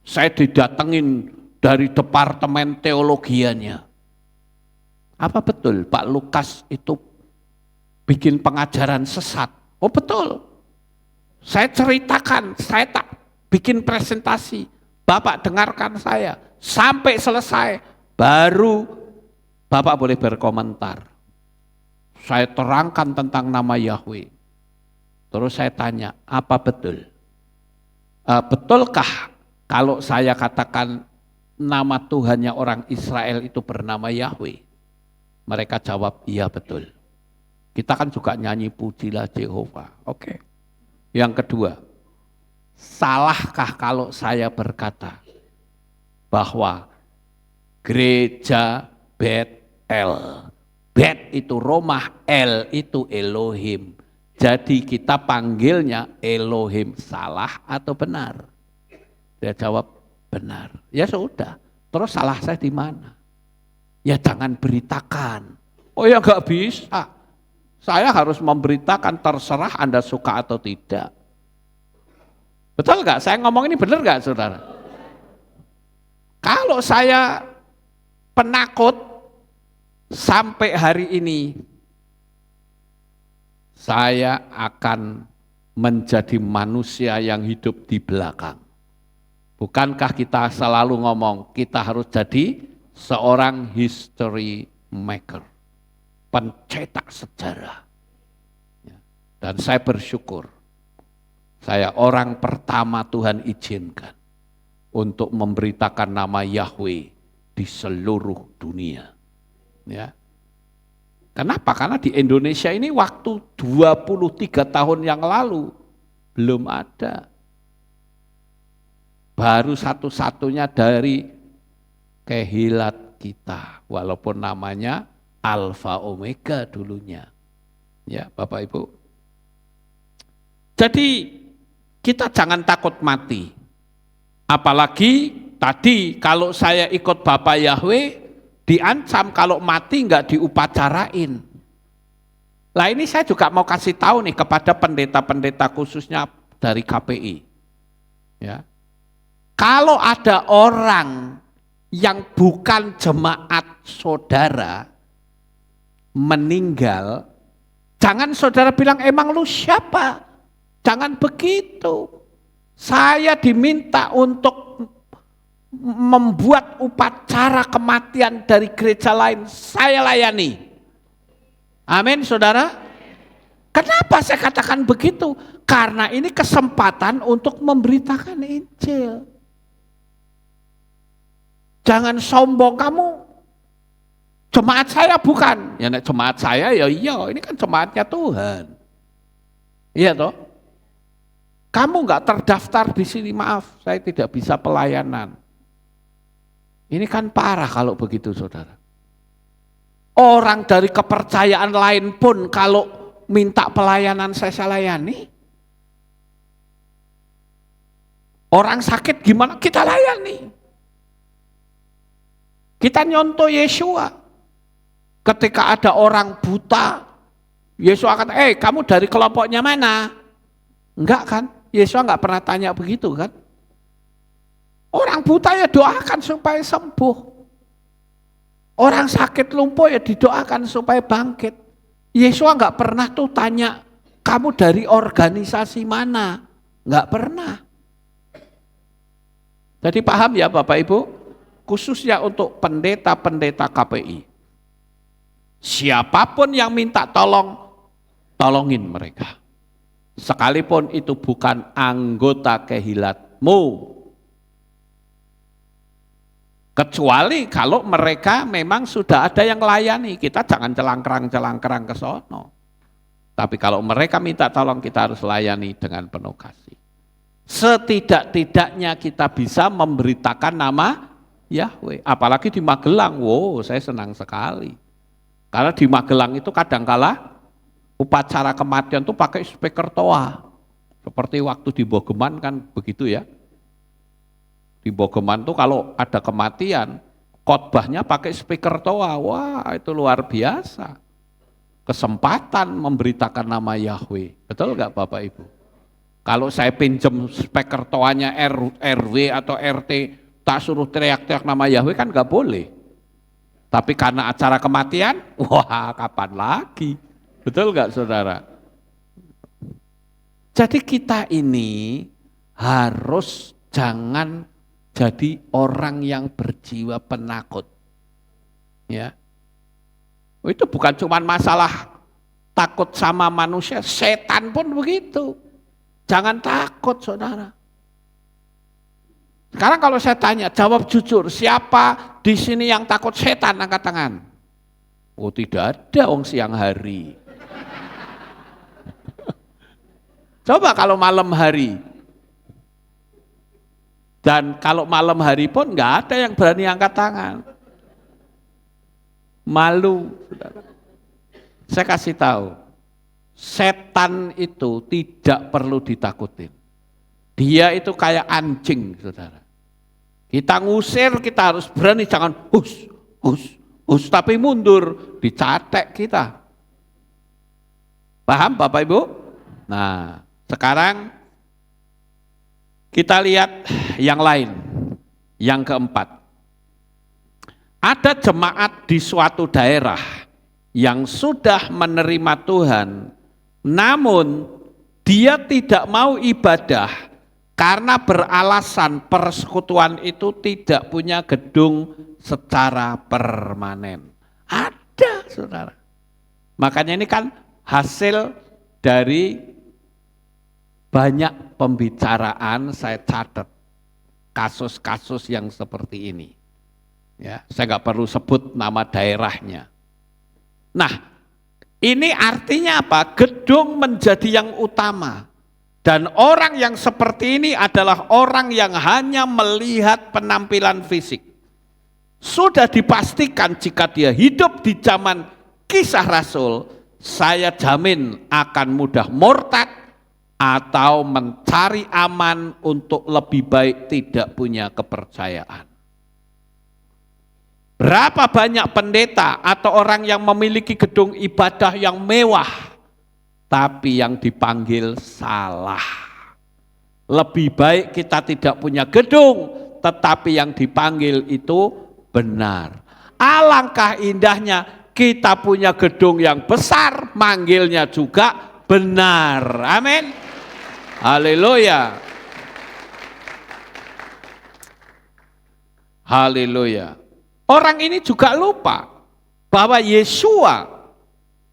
Saya didatengin dari departemen teologianya. Apa betul Pak Lukas itu bikin pengajaran sesat? Oh betul. Saya ceritakan, saya tak bikin presentasi. Bapak dengarkan saya sampai selesai. Baru Bapak boleh berkomentar. Saya terangkan tentang nama Yahweh. Terus saya tanya, apa betul? Betulkah kalau saya katakan nama Tuhannya orang Israel itu bernama Yahweh? Mereka jawab, iya betul. Kita kan juga nyanyi pujilah Jehovah. Oke. Yang kedua, salahkah kalau saya berkata bahwa gereja Bet-El, Bet itu Romah, El itu Elohim. Jadi kita panggilnya Elohim, salah atau benar? Dia jawab benar. Ya sudah, terus salah saya di mana? Ya jangan beritakan. Oh ya enggak bisa. Saya harus memberitakan terserah Anda suka atau tidak. Betul enggak? Saya ngomong ini benar enggak saudara? Kalau saya penakut sampai hari ini, saya akan menjadi manusia yang hidup di belakang. Bukankah kita selalu ngomong, kita harus jadi seorang history maker, pencetak sejarah. Dan saya bersyukur, saya orang pertama Tuhan izinkan untuk memberitakan nama Yahweh di seluruh dunia. Ya. Kenapa? Karena di Indonesia ini waktu 23 tahun yang lalu, Belum ada. Baru satu-satunya dari kehilat kita, walaupun namanya Alfa Omega dulunya. Ya, Bapak Ibu. Jadi kita jangan takut mati. Apalagi tadi kalau saya ikut Bapak Yahweh, diancam kalau mati enggak diupacarain. Lah ini saya juga mau kasih tahu nih kepada pendeta-pendeta khususnya dari KPI. Ya. Kalau ada orang yang bukan jemaat saudara meninggal, jangan saudara bilang emang lu siapa? Jangan begitu. Saya diminta untuk membuat upacara kematian dari gereja lain, saya layani. Amin, saudara. Kenapa saya katakan begitu? Karena ini kesempatan untuk memberitakan Injil. Jangan sombong kamu. Jemaat saya bukan. Ya nek jemaat saya ya iya, ini kan jemaatnya Tuhan. Iya toh? Kamu enggak terdaftar di sini, maaf, saya tidak bisa pelayanan. Ini kan parah kalau begitu, saudara. Orang dari kepercayaan lain pun kalau minta pelayanan saya layani. Orang sakit gimana kita layani. Kita nyontoh Yesua. Ketika ada orang buta, Yesua akan, kamu dari kelompoknya mana? Enggak kan? Yesua enggak pernah tanya begitu kan? Orang buta ya doakan supaya sembuh. Orang sakit lumpuh ya didoakan supaya bangkit. Yesua enggak pernah tuh tanya, kamu dari organisasi mana? Enggak pernah. Jadi paham ya Bapak Ibu? Khususnya untuk pendeta-pendeta KPI. Siapapun yang minta tolong, tolongin mereka. Sekalipun itu bukan anggota kehilatmu. Kecuali kalau mereka memang sudah ada yang layani, kita jangan celangkrang-celangkrang ke sono. Tapi kalau mereka minta tolong, kita harus layani dengan penuh kasih. Setidak-tidaknya kita bisa memberitakan nama Yahweh, apalagi di Magelang, wow saya senang sekali. Karena di Magelang itu kadangkala upacara kematian itu pakai speaker toa. Seperti waktu di Bogeman kan begitu ya. Di Bogeman tuh kalau ada kematian, khotbahnya pakai speaker toa, wah itu luar biasa. Kesempatan memberitakan nama Yahweh, betul nggak Bapak Ibu? Kalau saya pinjam speaker toanya RW atau RT, tak suruh teriak-teriak nama Yahweh kan nggak boleh. Tapi karena acara kematian, wah kapan lagi? Betul nggak saudara? Jadi kita ini harus jangan jadi orang yang berjiwa penakut. Ya. Itu bukan cuma masalah takut sama manusia, setan pun begitu. Jangan takut saudara. Sekarang kalau saya tanya, jawab jujur, siapa di sini yang takut setan, angkat tangan. Oh tidak ada wong siang hari. Coba kalau malam hari. Dan kalau malam hari pun nggak ada yang berani angkat tangan. Malu. Saudara. Saya kasih tahu, setan itu tidak perlu ditakutin. Dia itu kayak anjing, saudara. Kita ngusir, kita harus berani, jangan hus, tapi mundur, dicatek kita. Paham Bapak Ibu? Nah, sekarang kita lihat yang lain, yang keempat. Ada jemaat di suatu daerah yang sudah menerima Tuhan, namun dia tidak mau ibadah karena beralasan persekutuan itu tidak punya gedung secara permanen. Ada, saudara. Makanya ini kan hasil dari banyak pembicaraan, saya catat kasus-kasus yang seperti ini. Ya, saya nggak perlu sebut nama daerahnya. Nah, ini artinya apa? Gedung menjadi yang utama. Dan orang yang seperti ini adalah orang yang hanya melihat penampilan fisik. Sudah dipastikan jika dia hidup di zaman Kisah Rasul, saya jamin akan mudah murtad atau mencari aman untuk lebih baik tidak punya kepercayaan. Berapa banyak pendeta atau orang yang memiliki gedung ibadah yang mewah, tapi yang dipanggil salah. Lebih baik kita tidak punya gedung, tetapi yang dipanggil itu benar. Alangkah indahnya kita punya gedung yang besar, manggilnya juga benar. Amin. Haleluya. Haleluya. Orang ini juga lupa bahwa Yesua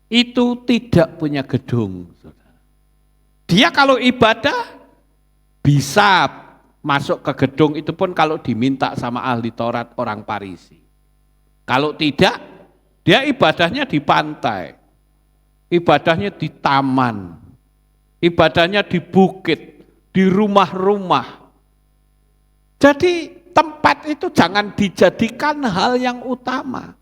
itu tidak punya gedung. Dia kalau ibadah bisa masuk ke gedung itu pun kalau diminta sama ahli Taurat orang Farisi. Kalau tidak, dia ibadahnya di pantai, ibadahnya di taman, ibadahnya di bukit, di rumah-rumah. Jadi tempat itu jangan dijadikan hal yang utama.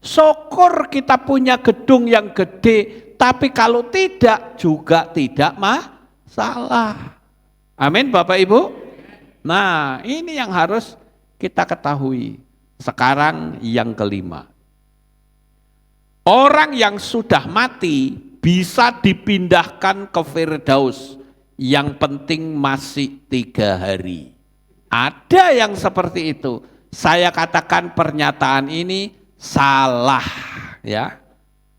Syukur kita punya gedung yang gede, tapi kalau tidak juga tidak masalah. Amin Bapak Ibu. Nah ini yang harus kita ketahui. Sekarang yang kelima. Orang yang sudah mati bisa dipindahkan ke Firdaus. Yang penting masih 3 hari. Ada yang seperti itu. Saya katakan pernyataan ini salah, ya.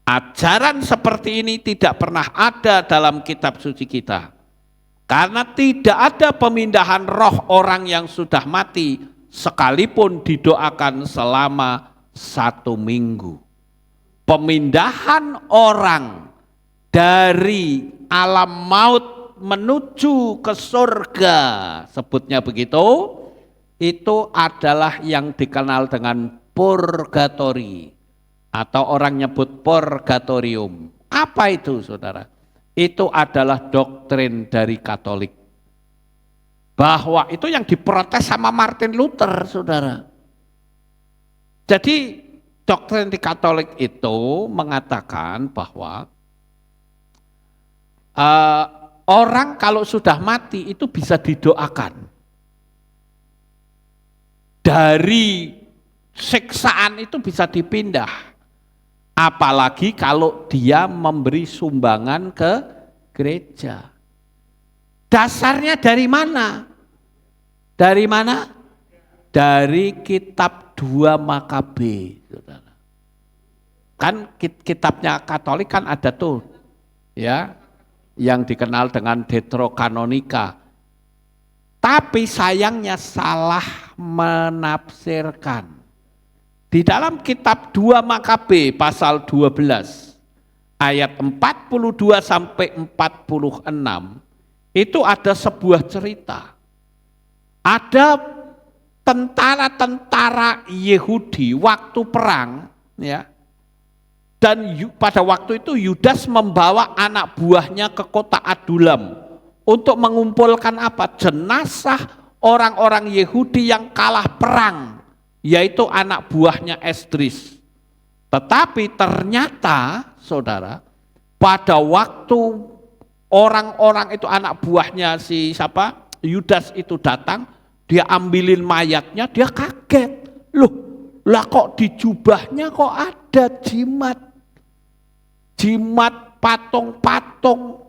Ajaran seperti ini tidak pernah ada dalam kitab suci kita. Karena tidak ada pemindahan roh orang yang sudah mati sekalipun didoakan selama 1 minggu. Pemindahan orang dari alam maut menuju ke surga, sebutnya begitu, itu adalah yang dikenal dengan purgatori atau orang nyebut purgatorium. Apa itu saudara? Itu adalah doktrin dari Katolik. Bahwa itu yang diprotes sama Martin Luther saudara. Jadi doktrin di Katolik itu mengatakan bahwa orang kalau sudah mati itu bisa didoakan. Dari siksaan itu bisa dipindah. Apalagi kalau dia memberi sumbangan ke gereja. Dasarnya dari mana? Dari mana? Dari kitab 2 Makabe. Kan kitabnya Katolik kan ada tuh, ya, yang dikenal dengan Deuterokanonika. Tapi sayangnya salah menafsirkan. Di dalam kitab 2 Makabe pasal 12 ayat 42 sampai 46 itu ada sebuah cerita. Ada tentara-tentara Yahudi waktu perang, ya. Dan pada waktu itu Yudas membawa anak buahnya ke kota Adulam untuk mengumpulkan apa? Jenazah orang-orang Yahudi yang kalah perang, yaitu anak buahnya Esdris. Tetapi ternyata saudara, pada waktu orang-orang itu anak buahnya si siapa? Yudas itu datang, dia ambilin mayatnya, dia kaget. Loh, lah kok di jubahnya kok ada jimat? Jimat patung-patung.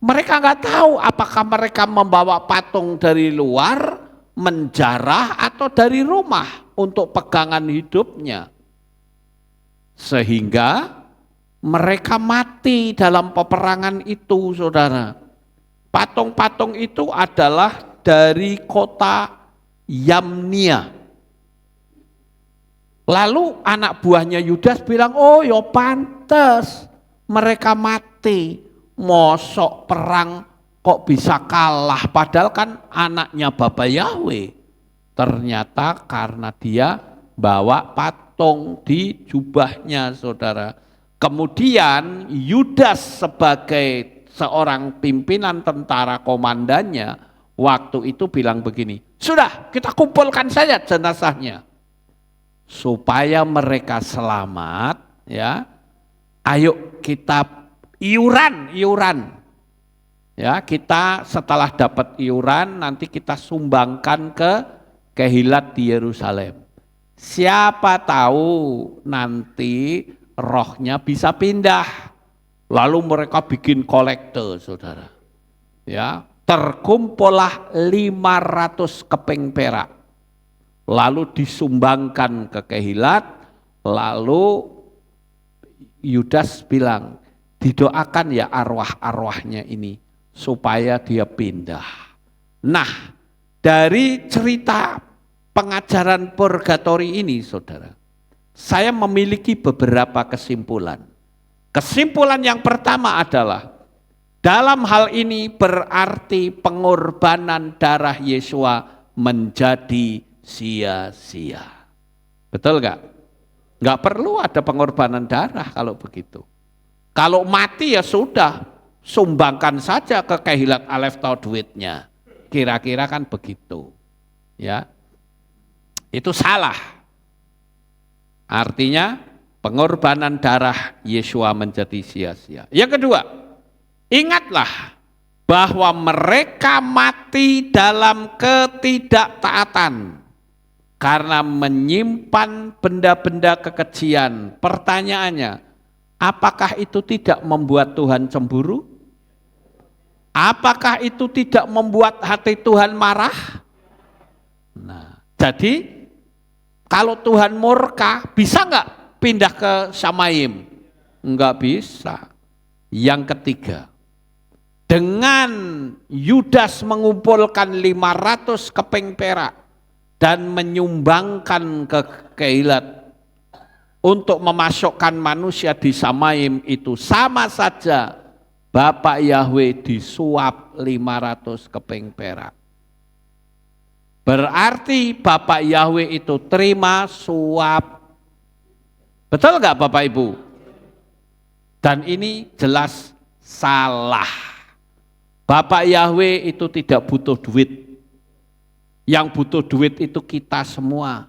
Mereka nggak tahu apakah mereka membawa patung dari luar, menjarah atau dari rumah untuk pegangan hidupnya. Sehingga mereka mati dalam peperangan itu, saudara. Patung-patung itu adalah dari kota Yamnia. Lalu anak buahnya Yudas bilang, oh ya pantes mereka mati. Mosok perang kok bisa kalah, padahal kan anaknya Bapa Yahweh. Ternyata karena dia bawa patung di jubahnya, saudara. Kemudian Yudas sebagai seorang pimpinan tentara komandannya waktu itu bilang begini, sudah kita kumpulkan saja jenazahnya. Supaya mereka selamat, ya, ayo kita iuran. Ya, kita setelah dapat iuran nanti kita sumbangkan ke Kehilat di Yerusalem. Siapa tahu nanti rohnya bisa pindah. Lalu mereka bikin kolekte, saudara. Ya, terkumpullah 500 keping perak. Lalu disumbangkan ke Kehilat. Lalu Yudas bilang, didoakan ya arwah-arwahnya ini supaya dia pindah. Nah, dari cerita pengajaran purgatori ini, saudara, saya memiliki beberapa kesimpulan. Kesimpulan yang pertama adalah, dalam hal ini berarti pengorbanan darah Yesua menjadi sia-sia. Betul nggak? Nggak perlu ada pengorbanan darah kalau begitu. Kalau mati ya sudah, sumbangkan saja ke Kehilat Aleph tahu duitnya. Kira-kira kan begitu. Ya. Itu salah. Artinya pengorbanan darah Yesua menjadi sia-sia. Yang kedua, ingatlah bahwa mereka mati dalam ketidaktaatan karena menyimpan benda-benda kekejian. Pertanyaannya, apakah itu tidak membuat Tuhan cemburu? Apakah itu tidak membuat hati Tuhan marah? Nah, jadi kalau Tuhan murka, bisa nggak pindah ke Samayim? Enggak bisa. Yang ketiga, dengan Yudas mengumpulkan 500 keping perak dan menyumbangkan ke Kehilat untuk memasukkan manusia di Samayim, itu sama saja Bapak Yahweh disuap 500 keping perak. Berarti Bapak Yahweh itu terima suap. Betul nggak Bapak Ibu? Dan ini jelas salah. Bapak Yahweh itu tidak butuh duit. Yang butuh duit itu kita semua.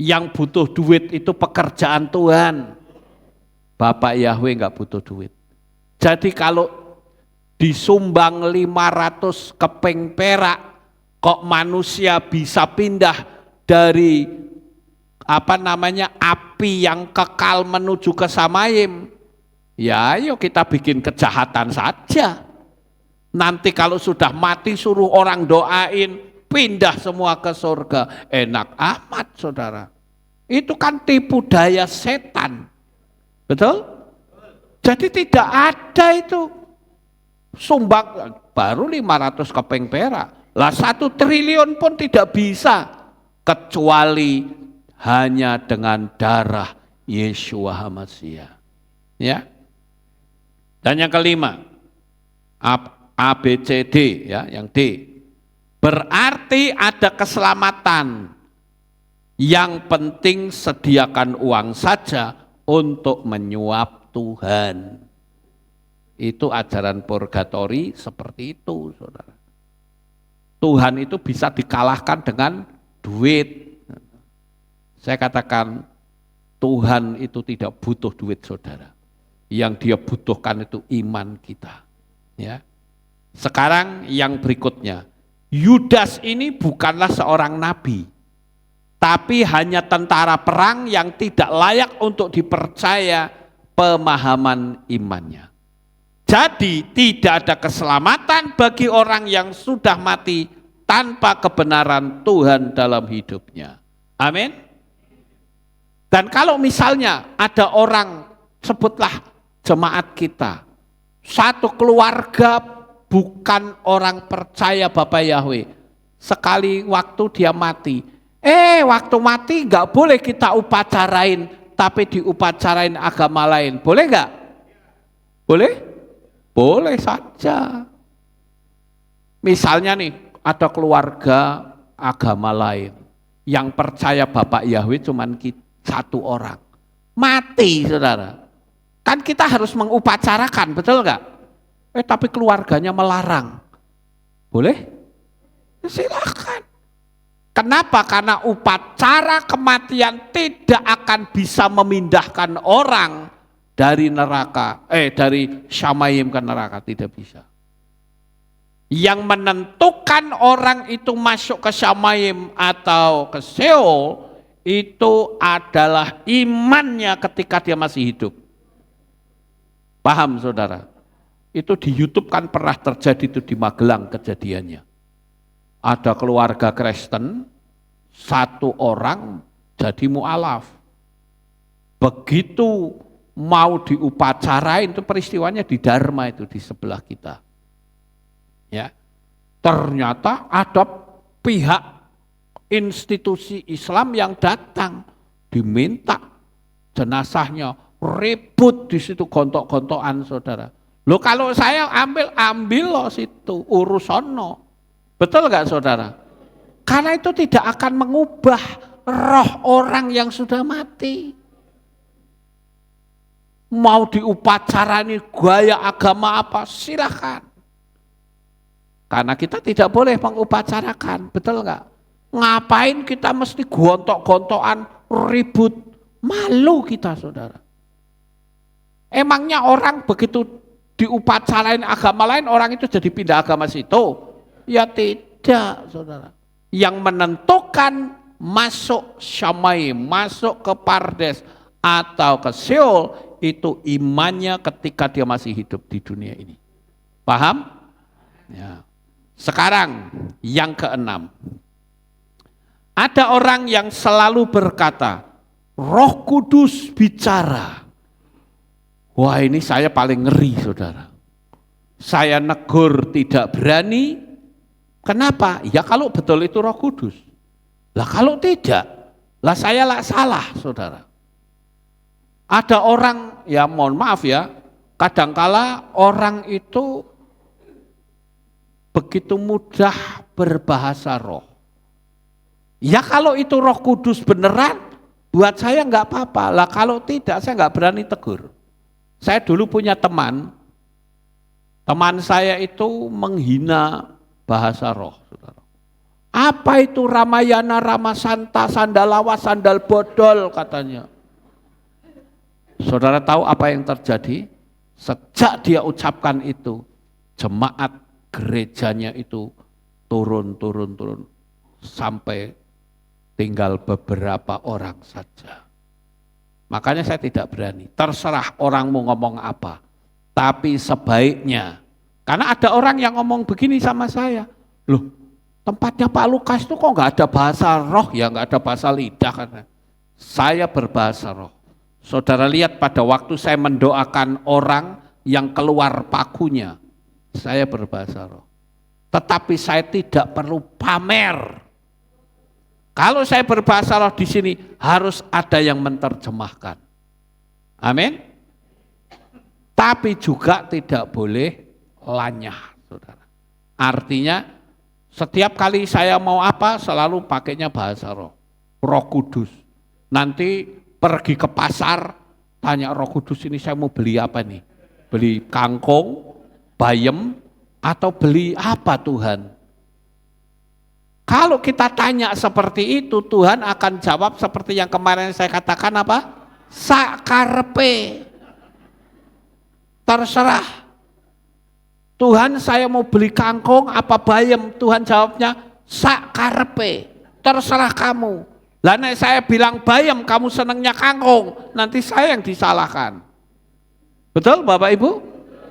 Yang butuh duit itu pekerjaan Tuhan. Bapak Yahweh enggak butuh duit. Jadi kalau disumbang 500 keping perak, kok manusia bisa pindah dari api yang kekal menuju ke Samayim? Ya ayo kita bikin kejahatan saja. Nanti kalau sudah mati suruh orang doain, pindah semua ke surga. Enak amat saudara. Itu kan tipu daya setan. Betul? Jadi tidak ada itu. Sumbang baru 500 keping perak. Lah 1 triliun pun tidak bisa. Kecuali hanya dengan darah Yeshua HaMashiach. Ya. Dan yang kelima, A, B, C, D, ya, yang D. Berarti ada keselamatan. Yang penting sediakan uang saja untuk menyuap Tuhan. Itu ajaran purgatori seperti itu, saudara. Tuhan itu bisa dikalahkan dengan duit. Saya katakan Tuhan itu tidak butuh duit, saudara. Yang dia butuhkan itu iman kita. Ya. Sekarang yang berikutnya. Yudas ini bukanlah seorang nabi, tapi hanya tentara perang yang tidak layak untuk dipercaya pemahaman imannya. Jadi tidak ada keselamatan bagi orang yang sudah mati tanpa kebenaran Tuhan dalam hidupnya. Amin. Dan kalau misalnya ada orang, sebutlah jemaat kita, satu keluarga bukan orang percaya Bapak Yahweh. Sekali waktu dia mati. Waktu mati enggak boleh kita upacarain, tapi diupacarain agama lain. Boleh enggak? Boleh? Boleh saja. Misalnya nih, ada keluarga agama lain yang percaya Bapak Yahweh cuman satu orang. Mati, saudara. Kan kita harus mengupacarakan, betul enggak? Tapi keluarganya melarang. Boleh? Silakan. Kenapa? Karena upacara kematian tidak akan bisa memindahkan orang dari neraka, dari Syamayim ke neraka, tidak bisa. Yang menentukan orang itu masuk ke Syamayim atau ke Sheol itu adalah imannya ketika dia masih hidup. Paham saudara? Itu di YouTube kan pernah terjadi itu di Magelang kejadiannya. Ada keluarga Kristen, satu orang jadi mu'alaf. Begitu mau diupacarain, itu peristiwanya di Dharma itu, di sebelah kita. Ya, ternyata ada pihak institusi Islam yang datang, diminta jenazahnya, ribut di situ gontok-gontokan saudara. Loh kalau saya ambil loh situ, urusono. Betul nggak saudara? Karena itu tidak akan mengubah roh orang yang sudah mati. Mau diupacarani gaya agama apa, silakan. Karena kita tidak boleh mengupacarakan, betul nggak? Ngapain kita mesti gontok-gontokan, ribut, malu kita saudara. Emangnya orang begitu diupacarain agama lain, orang itu jadi pindah agama situ? Ya tidak saudara. Yang menentukan masuk Syamai, masuk ke Pardes atau ke Sheol itu imannya ketika dia masih hidup di dunia ini. Paham? Ya. Sekarang yang keenam. Ada orang yang selalu berkata, Roh Kudus bicara. Wah ini saya paling ngeri saudara. Saya negur tidak berani. Kenapa? Ya kalau betul itu Roh Kudus. Lah kalau tidak, lah saya lah salah saudara. Ada orang, ya mohon maaf ya, kadangkala orang itu begitu mudah berbahasa roh. Ya kalau itu Roh Kudus beneran, buat saya enggak apa-apa. Lah kalau tidak, saya enggak berani tegur. Saya dulu punya teman saya itu menghina bahasa roh. Saudara. Apa itu Ramayana, Ramasanta, Sandalawa, Sandal Bodol katanya. Saudara tahu apa yang terjadi? Sejak dia ucapkan itu, jemaat gerejanya itu turun sampai tinggal beberapa orang saja. Makanya saya tidak berani, terserah orang mau ngomong apa. Tapi sebaiknya, karena ada orang yang ngomong begini sama saya, loh tempatnya Pak Lukas itu kok nggak ada bahasa roh ya, nggak ada bahasa lidah. Karena saya berbahasa roh. Saudara lihat pada waktu saya mendoakan orang yang keluar pakunya, saya berbahasa roh. Tetapi saya tidak perlu pamer. Kalau saya berbahasa roh di sini harus ada yang menerjemahkan. Amin. Tapi juga tidak boleh lanyah, saudara. Artinya setiap kali saya mau apa selalu pakainya bahasa roh. Roh Kudus. Nanti pergi ke pasar tanya Roh Kudus ini saya mau beli apa nih? Beli kangkung, bayam, atau beli apa Tuhan? Kalau kita tanya seperti itu, Tuhan akan jawab seperti yang kemarin saya katakan apa? Sakarepe. Terserah. Tuhan saya mau beli kangkung apa bayam? Tuhan jawabnya sakarepe. Terserah kamu. Lah nek saya bilang bayam, kamu senangnya kangkung, nanti saya yang disalahkan. Betul Bapak Ibu?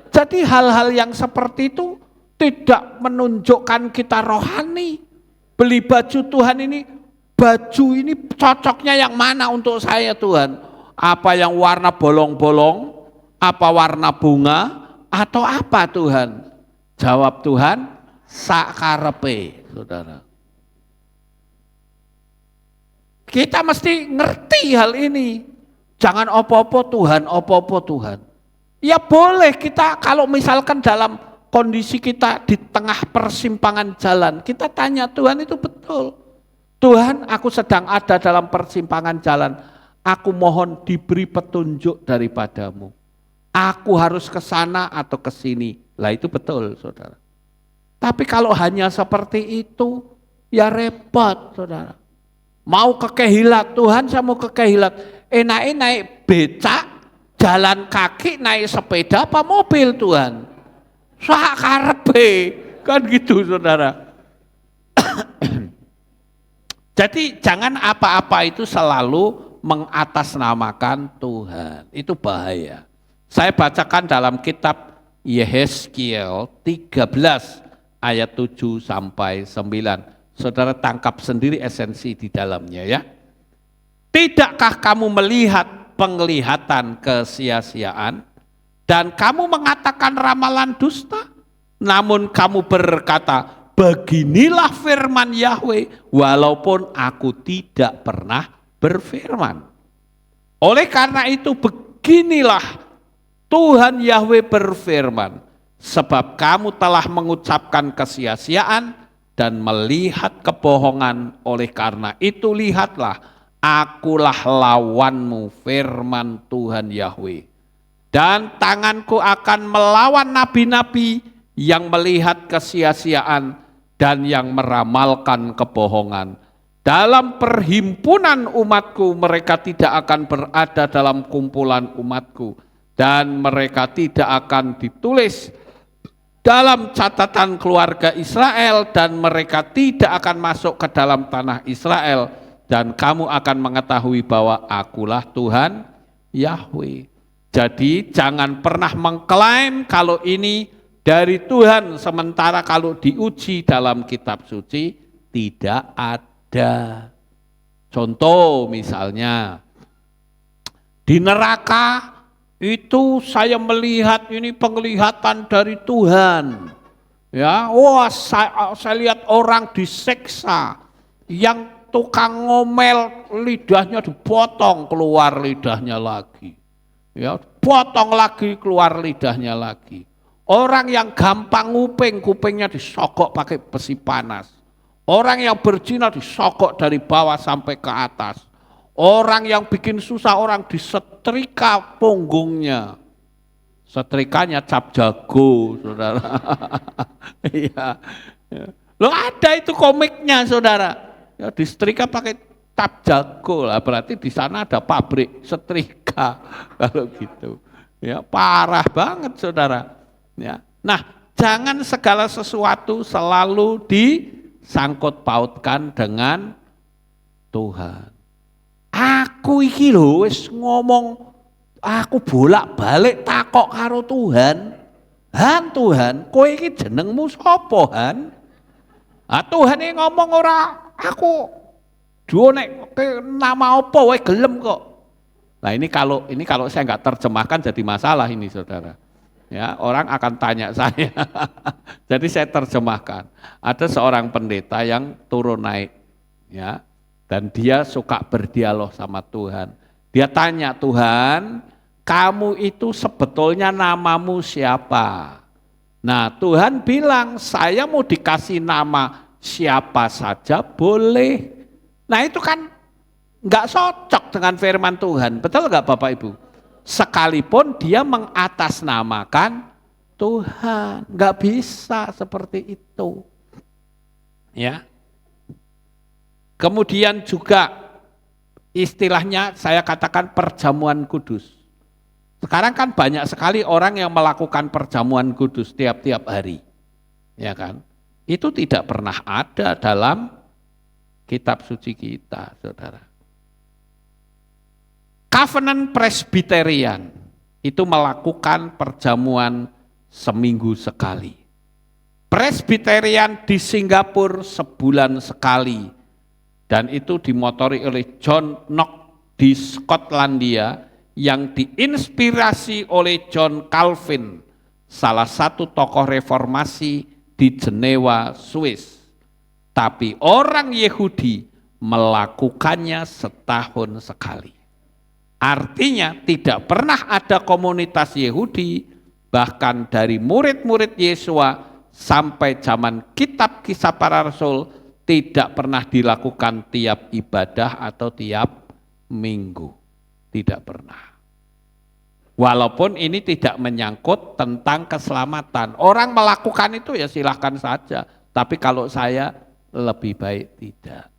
Jadi hal-hal yang seperti itu tidak menunjukkan kita rohani. Beli baju Tuhan ini, baju ini cocoknya yang mana untuk saya Tuhan? Apa yang warna bolong-bolong, apa warna bunga, atau apa Tuhan? Jawab Tuhan, sakarepe, saudara. Kita mesti ngerti hal ini. Jangan opo-opo Tuhan, opo-opo Tuhan. Ya boleh kita kalau misalkan dalam kondisi kita di tengah persimpangan jalan, kita tanya Tuhan itu betul. Tuhan, aku sedang ada dalam persimpangan jalan. Aku mohon diberi petunjuk daripadamu. Aku harus ke sana atau ke sini. Lah itu betul, saudara. Tapi kalau hanya seperti itu, ya repot, saudara. Mau ke Kehilat, Tuhan saya mau ke Kehilat. Enaknya naik becak, jalan kaki, naik sepeda apa mobil Tuhan? Sak karepe, kan gitu saudara. Jadi jangan apa-apa itu selalu mengatasnamakan Tuhan. Itu bahaya. Saya bacakan dalam kitab Yehezkiel 13 ayat 7 sampai 9. Saudara tangkap sendiri esensi di dalamnya ya. Tidakkah kamu melihat penglihatan kesia-siaan dan kamu mengatakan ramalan dusta? Namun kamu berkata, beginilah firman Yahweh, walaupun aku tidak pernah berfirman. Oleh karena itu beginilah Tuhan Yahweh berfirman, sebab kamu telah mengucapkan kesia-siaan dan melihat kebohongan, oleh karena itu lihatlah, akulah lawanmu, firman Tuhan Yahweh. Dan tanganku akan melawan nabi-nabi yang melihat kesia-siaan dan yang meramalkan kebohongan. Dalam perhimpunan umatku mereka tidak akan berada dalam kumpulan umatku, dan mereka tidak akan ditulis dalam catatan keluarga Israel, dan mereka tidak akan masuk ke dalam tanah Israel, dan kamu akan mengetahui bahwa akulah Tuhan Yahweh. Jadi jangan pernah mengklaim kalau ini dari Tuhan, sementara kalau diuji dalam kitab suci tidak ada. Contoh misalnya, di neraka itu saya melihat ini penglihatan dari Tuhan. Ya, wah saya lihat orang disiksa, yang tukang ngomel lidahnya dipotong keluar lidahnya lagi. Ya, potong lagi keluar lidahnya lagi. Orang yang gampang nguping, kupingnya disogok pakai besi panas. Orang yang berzina disogok dari bawah sampai ke atas. Orang yang bikin susah orang disetrika punggungnya. Setrikanya cap jago, saudara. Iya. Loh ada itu komiknya, saudara. Ya, disetrika pakai cap jago lah, berarti di sana ada pabrik setrika kalau gitu. Ya, parah banget, saudara. Ya. Nah, jangan segala sesuatu selalu disangkut pautkan dengan Tuhan. Aku iki lho wis ngomong, aku bolak-balik takok karo Tuhan. Han Tuhan, kowe iki jenengmu sapa, Han? Ah Tuhan ini ngomong ora, aku duo nek nama apa wae gelem kok. Nah ini kalau saya nggak terjemahkan jadi masalah ini, saudara. Ya, orang akan tanya saya. Jadi saya terjemahkan. Ada seorang pendeta yang turun naik, ya, dan dia suka berdialog sama Tuhan. Dia tanya, Tuhan, kamu itu sebetulnya namamu siapa? Nah, Tuhan bilang, saya mau dikasih nama siapa saja boleh. Nah, itu kan nggak cocok dengan firman Tuhan, betul nggak Bapak Ibu? Sekalipun dia mengatasnamakan Tuhan, nggak bisa seperti itu. Ya. Kemudian juga istilahnya saya katakan perjamuan kudus. Sekarang kan banyak sekali orang yang melakukan perjamuan kudus tiap-tiap hari. Ya kan? Itu tidak pernah ada dalam kitab suci kita, saudara. Covenant Presbyterian itu melakukan perjamuan seminggu sekali. Presbyterian di Singapura sebulan sekali. Dan itu dimotori oleh John Knox di Skotlandia yang diinspirasi oleh John Calvin, salah satu tokoh reformasi di Jenewa, Swiss. Tapi orang Yahudi melakukannya setahun sekali. Artinya tidak pernah ada komunitas Yahudi, bahkan dari murid-murid Yesua sampai zaman kitab Kisah Para Rasul, tidak pernah dilakukan tiap ibadah atau tiap minggu. Tidak pernah. Walaupun ini tidak menyangkut tentang keselamatan. Orang melakukan itu ya silahkan saja. Tapi kalau saya lebih baik tidak.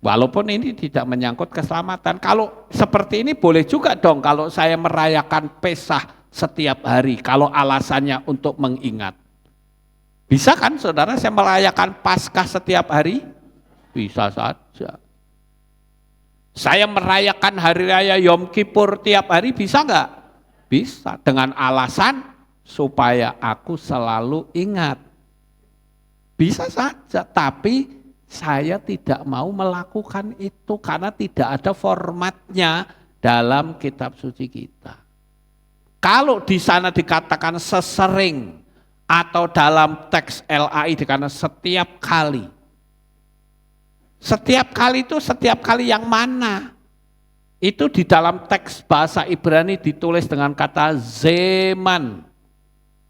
Walaupun ini tidak menyangkut keselamatan. Kalau seperti ini boleh juga dong kalau saya merayakan Pesah setiap hari. Kalau alasannya untuk mengingat. Bisa kan saudara saya merayakan Paskah setiap hari? Bisa saja. Saya merayakan hari raya Yom Kippur tiap hari bisa enggak? Bisa, dengan alasan supaya aku selalu ingat. Bisa saja, tapi saya tidak mau melakukan itu karena tidak ada formatnya dalam kitab suci kita. Kalau di sana dikatakan sesering atau dalam teks LAI dikatakan setiap kali. Setiap kali itu setiap kali yang mana? Itu di dalam teks bahasa Ibrani ditulis dengan kata zeman.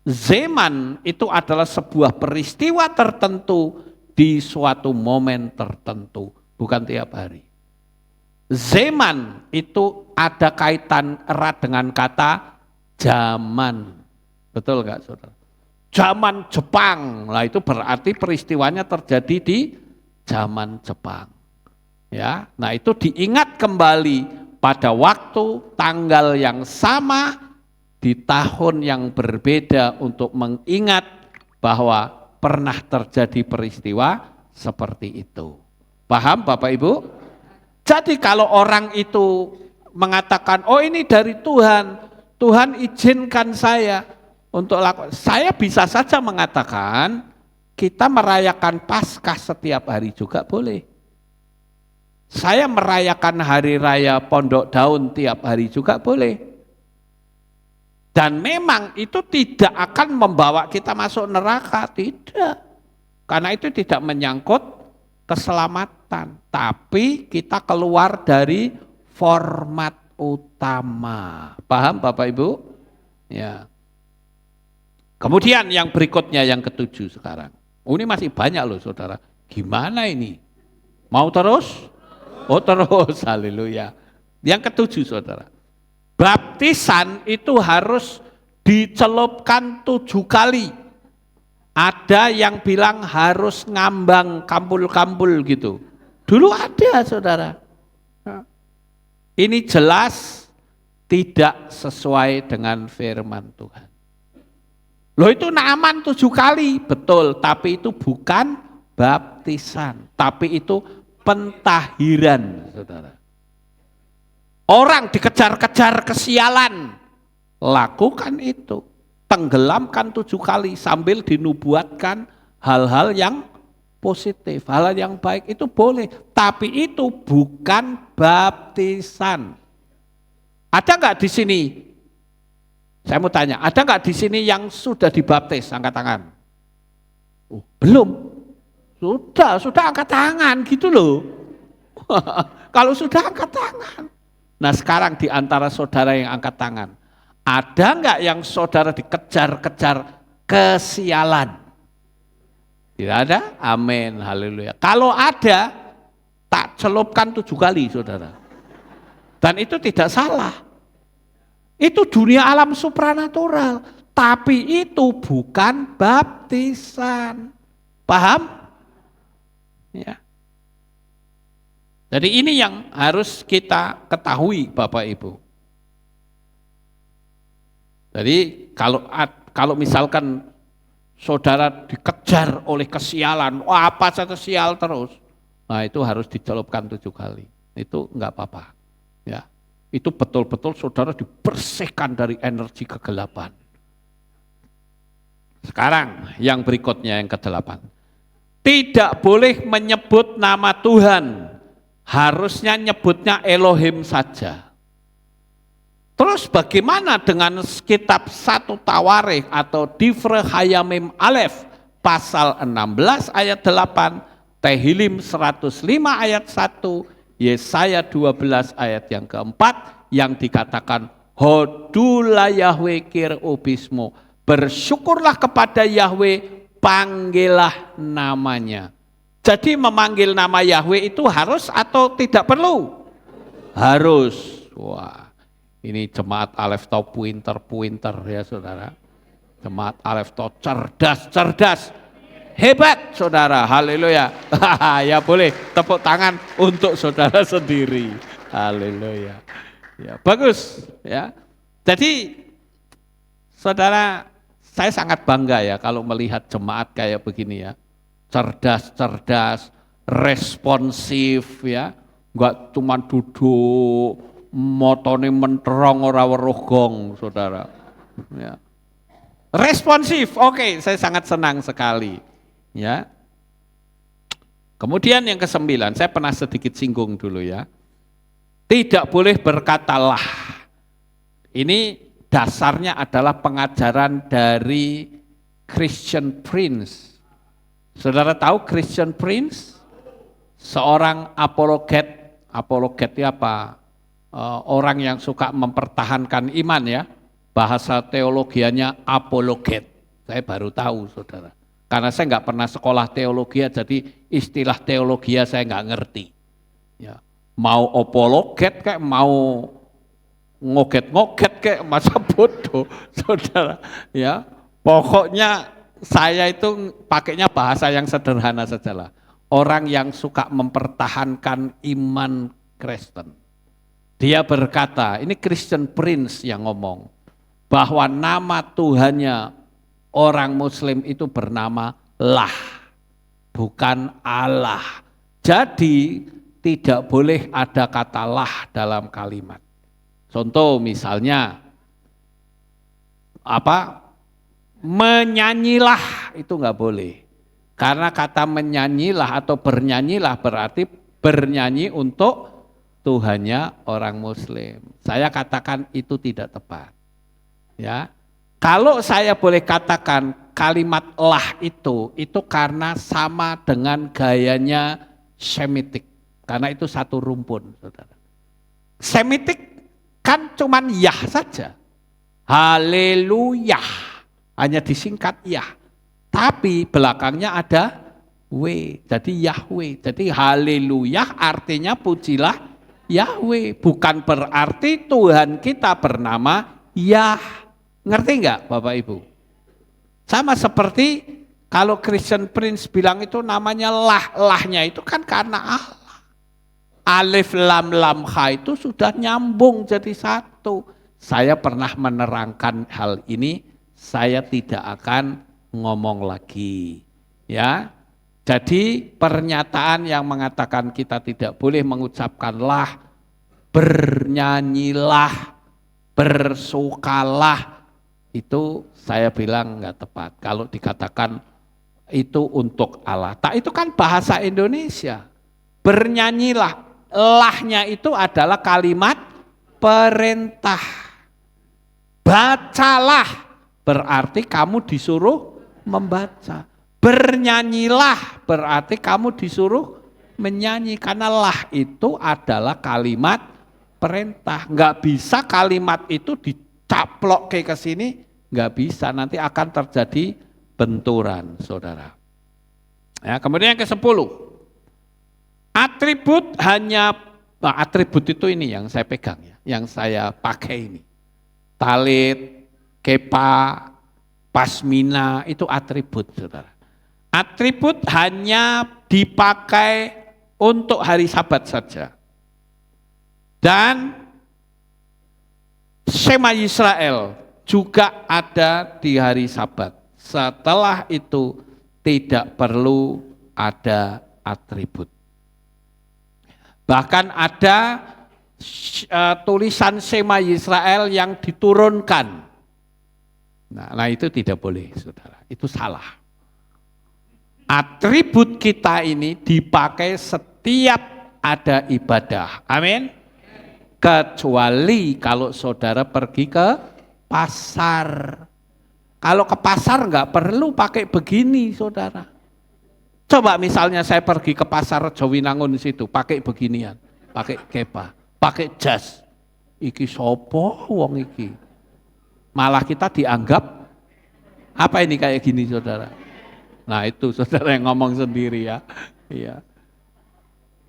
Zeman itu adalah sebuah peristiwa tertentu di suatu momen tertentu, bukan tiap hari. Zeman itu ada kaitan erat dengan kata zaman. Betul enggak saudara? Zaman Jepang, lah itu berarti peristiwanya terjadi di zaman Jepang. Ya, nah itu diingat kembali pada waktu tanggal yang sama di tahun yang berbeda untuk mengingat bahwa pernah terjadi peristiwa seperti itu. Paham Bapak Ibu? Jadi kalau orang itu mengatakan, oh ini dari Tuhan, Tuhan izinkan saya untuk lakukan. Saya bisa saja mengatakan, kita merayakan Paskah setiap hari juga boleh. Saya merayakan hari raya Pondok Daun tiap hari juga boleh. Dan memang itu tidak akan membawa kita masuk neraka, tidak. Karena itu tidak menyangkut keselamatan. Tapi kita keluar dari format utama. Paham Bapak Ibu? Ya. Kemudian yang berikutnya yang ketujuh sekarang. Oh, ini masih banyak loh saudara. Gimana ini? Mau terus? Oh terus, haleluya. Yang ketujuh saudara. Baptisan itu harus dicelupkan 7 kali. Ada yang bilang harus ngambang kampul-kampul gitu. Dulu ada saudara. Ini jelas tidak sesuai dengan firman Tuhan. Loh itu Naaman 7 kali, betul, tapi itu bukan baptisan, tapi itu pentahiran, saudara. Orang dikejar-kejar kesialan, lakukan itu, tenggelamkan 7 kali sambil dinubuatkan hal-hal yang positif, hal yang baik itu boleh, tapi itu bukan baptisan. Ada nggak di sini? Saya mau tanya, ada nggak di sini yang sudah dibaptis? Angkat tangan. Oh, belum. Sudah angkat tangan gitu loh. Kalau sudah angkat tangan. Nah sekarang di antara saudara yang angkat tangan, ada nggak yang saudara dikejar-kejar kesialan? Tidak ada? Amin, haleluya. Kalau ada, tak celupkan 7 kali saudara. Dan itu tidak salah. Itu dunia alam supranatural, tapi itu bukan baptisan. Paham? Ya. Jadi ini yang harus kita ketahui Bapak Ibu. Jadi kalau misalkan saudara dikejar oleh kesialan, wah apa saja sial terus, nah itu harus dicelupkan 7 kali. Itu enggak apa-apa. Ya. Itu betul-betul saudara dibersihkan dari energi kegelapan. Sekarang yang berikutnya yang ke-8. Tidak boleh menyebut nama Tuhan. Harusnya nyebutnya Elohim saja. Terus bagaimana dengan kitab 1 Tawarikh atau Divre Hayamim Aleph pasal 16 ayat 8, Tehillim 105 ayat 1, Yesaya 12 ayat yang keempat yang dikatakan Hodula Yahweh kirubismo, bersyukurlah kepada Yahweh, panggillah namanya. Jadi memanggil nama Yahweh itu harus atau tidak perlu? Harus. Wah, Ini jemaat Aleph to puinter ya saudara. Jemaat Aleph to cerdas, hebat saudara, haleluya. Ya boleh tepuk tangan untuk saudara sendiri, haleluya. Ya bagus ya. Jadi saudara, saya sangat bangga ya kalau melihat jemaat kayak begini ya. Cerdas, responsif ya. Enggak cuma duduk, motone menterong ora weruh gong, saudara. Ya. Responsif, oke, saya sangat senang sekali. Ya. Kemudian yang ke-9, saya pernah sedikit singgung dulu ya. Tidak boleh berkatalah. Ini dasarnya adalah pengajaran dari Christian Prince. Saudara tahu Christian Prince? Seorang apologet itu apa? Orang yang suka mempertahankan iman ya. Bahasa teologianya apologet. Saya baru tahu saudara. Karena saya nggak pernah sekolah teologi, jadi istilah teologi saya nggak ngerti. Ya. Mau apologet kayak mau ngoget-ngoget kayak masa bodoh saudara. Ya. Pokoknya saya itu pakainya bahasa yang sederhana sajalah. Orang yang suka mempertahankan iman Kristen. Dia berkata, ini Christian Prince yang ngomong, bahwa nama Tuhannya orang Muslim itu bernama Lah, bukan Allah. Jadi tidak boleh ada kata lah dalam kalimat. Contoh misalnya, menyanyilah itu enggak boleh. Karena kata menyanyilah atau bernyanyilah berarti bernyanyi untuk Tuhannya orang Muslim. Saya katakan itu tidak tepat. Ya. Kalau saya boleh katakan kalimat lah itu karena sama dengan gayanya Semitik. Karena itu satu rumpun, saudara. Semitik kan cuman yah saja. Haleluya. Hanya disingkat yah. Tapi belakangnya ada W, jadi Yahweh. Jadi haleluya artinya pujilah Yahweh. Bukan berarti Tuhan kita bernama Yah. Ngerti enggak Bapak Ibu? Sama seperti kalau Christian Prince bilang itu namanya lah. Lahnya itu kan karena Allah. Alif lam lam ha itu sudah nyambung jadi satu. Saya pernah menerangkan hal ini, saya tidak akan ngomong lagi, ya. Jadi pernyataan yang mengatakan kita tidak boleh mengucapkanlah, bernyanyilah, bersukalah, itu saya bilang enggak tepat. Kalau dikatakan itu untuk Allah, tak itu kan bahasa Indonesia. Bernyanyilah, lahnya itu adalah kalimat perintah. Bacalah berarti kamu disuruh membaca. Bernyanyilah berarti kamu disuruh menyanyi. Karena lah itu adalah kalimat perintah. Enggak bisa kalimat itu dicaplok ke sini, enggak bisa. Nanti akan terjadi benturan, saudara. Ya, kemudian yang ke-10. Atribut itu ini yang saya pegang ya, yang saya pakai ini. Talit, kepa, pasmina itu atribut, saudara. Atribut hanya dipakai untuk hari Sabat saja. Dan Shema Yisrael juga ada di hari Sabat. Setelah itu tidak perlu ada atribut. Bahkan ada tulisan Shema Yisrael yang diturunkan. Nah itu tidak boleh, saudara. Itu salah. Atribut kita ini dipakai setiap ada ibadah. Amin. Kecuali kalau saudara pergi ke pasar. Kalau ke pasar enggak perlu pakai begini, saudara. Coba misalnya saya pergi ke pasar Jowinangun situ, pakai beginian, pakai kepa, pakai jas. Iki sopo wong iki? Malah kita dianggap apa ini kayak gini, saudara. Nah itu saudara yang ngomong sendiri ya. Iya.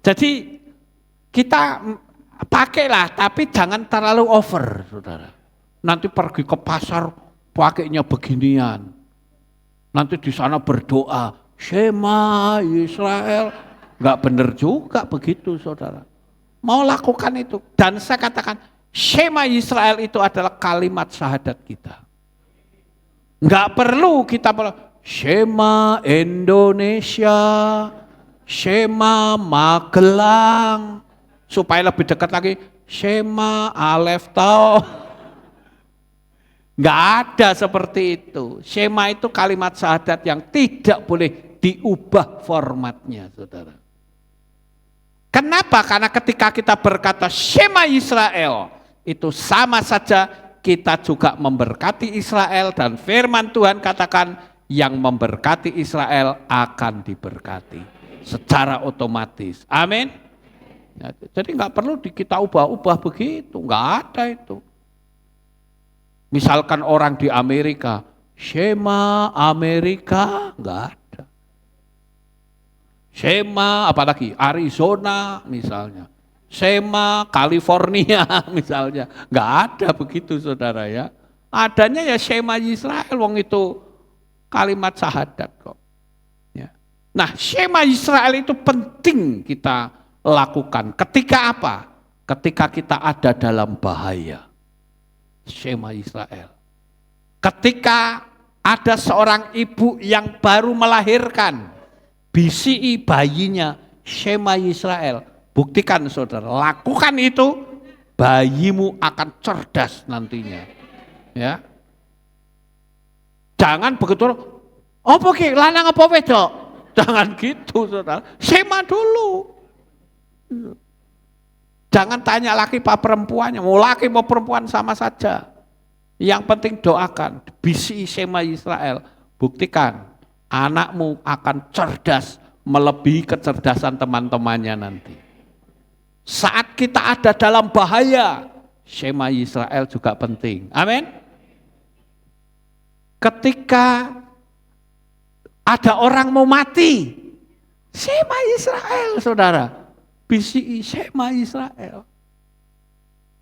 Jadi kita Pakailah, tapi jangan terlalu over, saudara. Nanti pergi ke pasar, pakainya beginian. Nanti di sana berdoa, Shema Israel. Enggak benar juga begitu, saudara. Mau lakukan itu. Dan saya katakan, Shema Israel itu adalah kalimat syahadat kita. Enggak perlu kita Shema Indonesia, Shema Magelang, supaya lebih dekat lagi, Shema Alef Tau. Enggak ada seperti itu. Shema itu kalimat syahadat yang tidak boleh diubah formatnya, saudara. Kenapa? Karena ketika kita berkata Shema Israel, itu sama saja kita juga memberkati Israel, dan firman Tuhan katakan yang memberkati Israel akan diberkati secara otomatis. Amin. Jadi nggak perlu kita ubah-ubah begitu, nggak ada itu. Misalkan orang di Amerika, Shema Amerika, nggak ada. Shema apalagi Arizona misalnya. Shema California misalnya, nggak ada begitu, saudara ya. Adanya ya Shema Israel, wong itu kalimat syahadat kok. Ya. Nah, Shema Israel itu penting kita lakukan. Ketika apa? Ketika kita ada dalam bahaya. Shema Israel. Ketika ada seorang ibu yang baru melahirkan, BCI bayinya, Shema Israel. Buktikan, saudara, lakukan itu, bayimu akan cerdas nantinya. Ya. Jangan begitu, apa ki lanang apa wedok? Jangan gitu, saudara. Shema dulu. Jangan tanya laki pak perempuannya, mau laki mau perempuan sama saja. Yang penting doakan, bisi Shema Israel. Buktikan, anakmu akan cerdas melebihi kecerdasan teman-temannya nanti. Saat kita ada dalam bahaya, Shema Israel juga penting. Amin. Ketika ada orang mau mati, Shema Israel, saudara. BCI Shema Israel.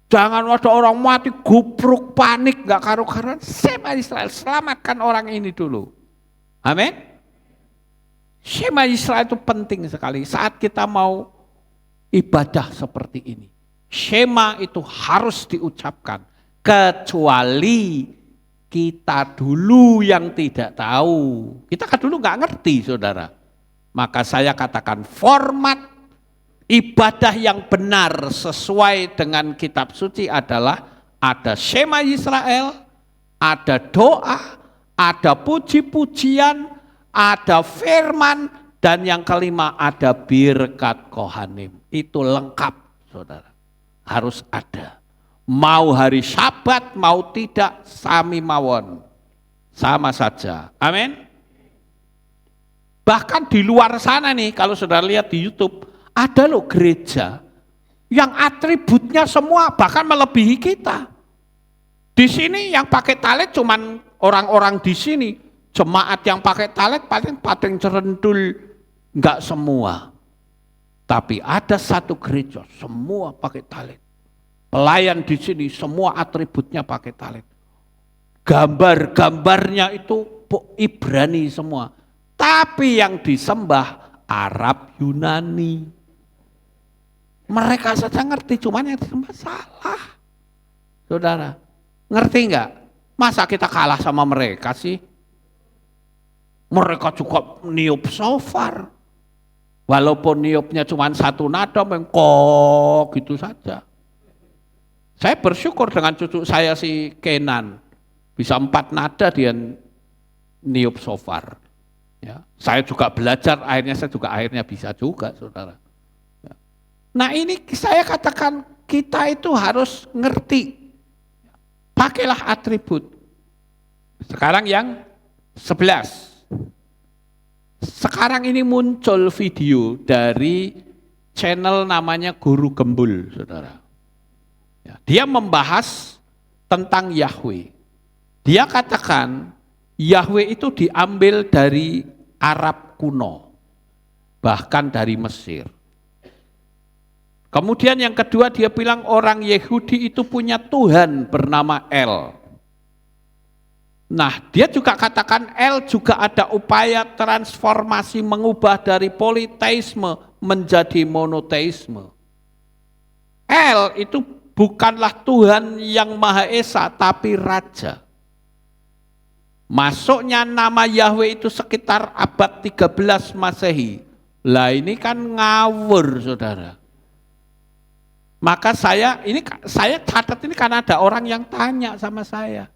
Jangan ada orang mati, gubruk, panik, gak karu-karuan. Shema Israel, selamatkan orang ini dulu. Amin. Shema Israel itu penting sekali saat kita mau ibadah seperti ini. Shema itu harus diucapkan, kecuali kita dulu yang tidak tahu. Kita kan dulu nggak ngerti, saudara. Maka saya katakan format ibadah yang benar sesuai dengan kitab suci adalah ada Shema Israel, ada doa, ada puji-pujian, ada firman, dan yang kelima ada birkat kohanim. Itu lengkap, saudara. Harus ada. Mau hari Sabat, mau tidak, sami mawon. Sama saja. Amin. Bahkan di luar sana nih, kalau saudara lihat di YouTube, ada loh gereja yang atributnya semua bahkan melebihi kita. Di sini yang pakai talit cuman orang-orang di sini. Jemaat yang pakai talit paling cerendul, enggak semua. Tapi ada satu gereja semua pakai talit. Pelayan di sini semua atributnya pakai talit. Gambar-gambarnya itu Ibrani semua. Tapi yang disembah Arab Yunani. Mereka saja ngerti, cuman yang disembah salah. Saudara, ngerti enggak? Masa kita kalah sama mereka sih? Mereka juga niup shofar. Walaupun niupnya cuma satu nada, mengkok gitu saja. Saya bersyukur dengan cucu saya si Kenan. Bisa 4 nada dia niup shofar. Ya, saya juga belajar, akhirnya saya juga akhirnya bisa juga, saudara. Ya. Nah ini saya katakan kita itu harus ngerti. Pakailah atribut. Sekarang yang 11. Sekarang ini muncul video dari channel namanya Guru Gembul, saudara. Ya, dia membahas tentang Yahweh. Dia katakan Yahweh itu diambil dari Arab kuno, bahkan dari Mesir. Kemudian yang kedua dia bilang orang Yahudi itu punya Tuhan bernama El. Nah, dia juga katakan El juga ada upaya transformasi mengubah dari politeisme menjadi monoteisme. El itu bukanlah Tuhan yang Maha Esa, tapi Raja. Masuknya nama Yahweh itu sekitar abad 13 Masehi. Lah ini kan ngawur, saudara. Maka saya catat ini karena ada orang yang tanya sama saya.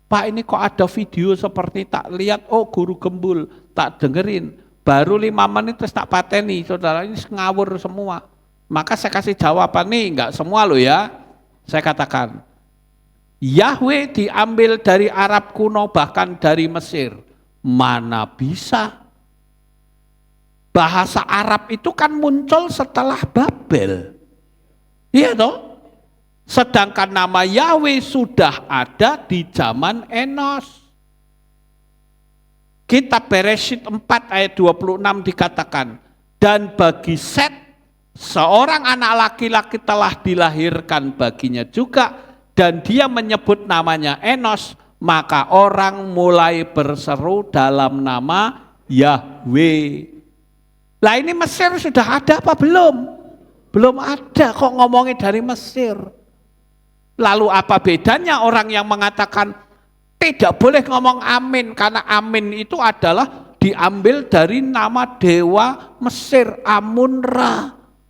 Pak, ini kok ada video seperti tak lihat, oh guru gembul, tak dengerin. Baru 5 menit terus tak pateni, saudara, ini ngawur semua. Maka saya kasih jawaban nih, enggak semua loh ya. Saya katakan, Yahweh diambil dari Arab kuno bahkan dari Mesir. Mana bisa? Bahasa Arab itu kan muncul setelah Babel. Iya toh? Sedangkan nama Yahweh sudah ada di zaman Enos. Kitab Bereshit 4 ayat 26 dikatakan, dan bagi Set, seorang anak laki-laki telah dilahirkan baginya juga, dan dia menyebut namanya Enos, maka orang mulai berseru dalam nama Yahweh. Lah ini Mesir sudah ada apa belum? Belum ada, kok ngomongin dari Mesir. Lalu apa bedanya orang yang mengatakan tidak boleh ngomong amin, karena amin itu adalah diambil dari nama dewa Mesir, Amun-Ra.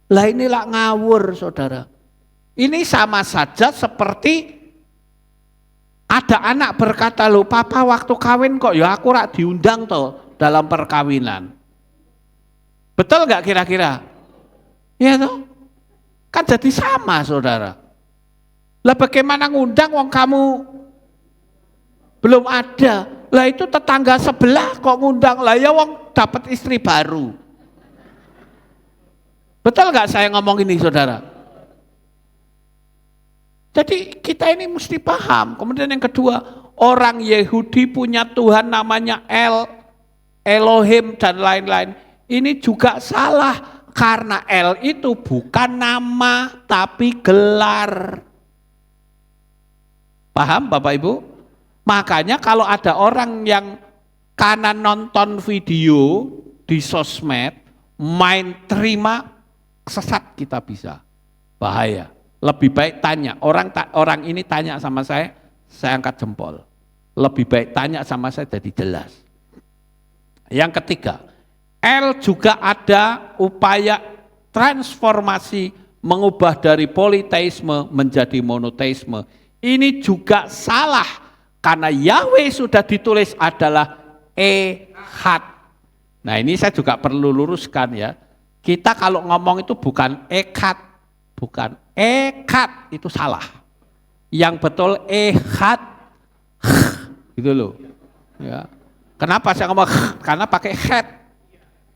Lah inilah ngawur, saudara. Ini sama saja seperti ada anak berkata, loh papa waktu kawin kok ya aku rak diundang toh dalam perkawinan. Betul nggak kira-kira? Ya toh? Kan jadi sama, saudara. Lah bagaimana ngundang wong kamu belum ada? Lah itu tetangga sebelah kok ngundang, lah ya wong dapat istri baru. Betul nggak saya ngomong ini, saudara? Jadi kita ini mesti paham. Kemudian yang kedua, orang Yahudi punya Tuhan namanya El, Elohim dan lain-lain. Ini juga salah. Karena El itu bukan nama, tapi gelar. Paham Bapak Ibu? Makanya kalau ada orang yang karena nonton video di sosmed, main terima, sesat kita bisa. Bahaya. Lebih baik tanya, orang ini tanya sama saya angkat jempol. Lebih baik tanya sama saya jadi jelas. Yang ketiga, El juga ada upaya transformasi mengubah dari politeisme menjadi monoteisme. Ini juga salah karena Yahweh sudah ditulis adalah Ehad. Nah ini saya juga perlu luruskan ya. Kita kalau ngomong itu bukan Ekad, bukan Ekad, itu salah. Yang betul Ehad, gitu loh. Ya. Kenapa saya ngomong karena pakai head.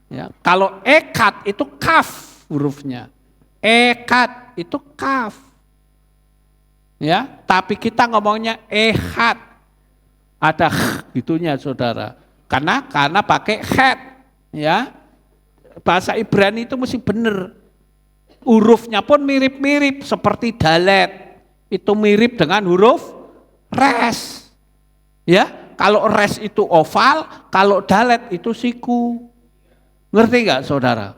Ya, kalau ekad itu kaf hurufnya, ekad itu kaf, ya. Tapi kita ngomongnya ehad, ada gitunya, saudara. Karena pakai head, ya. Bahasa Ibrani itu mesti benar. Hurufnya pun mirip-mirip seperti dalet, itu mirip dengan huruf res, ya. Kalau res itu oval, kalau dalet itu siku. Ngerti nggak, saudara?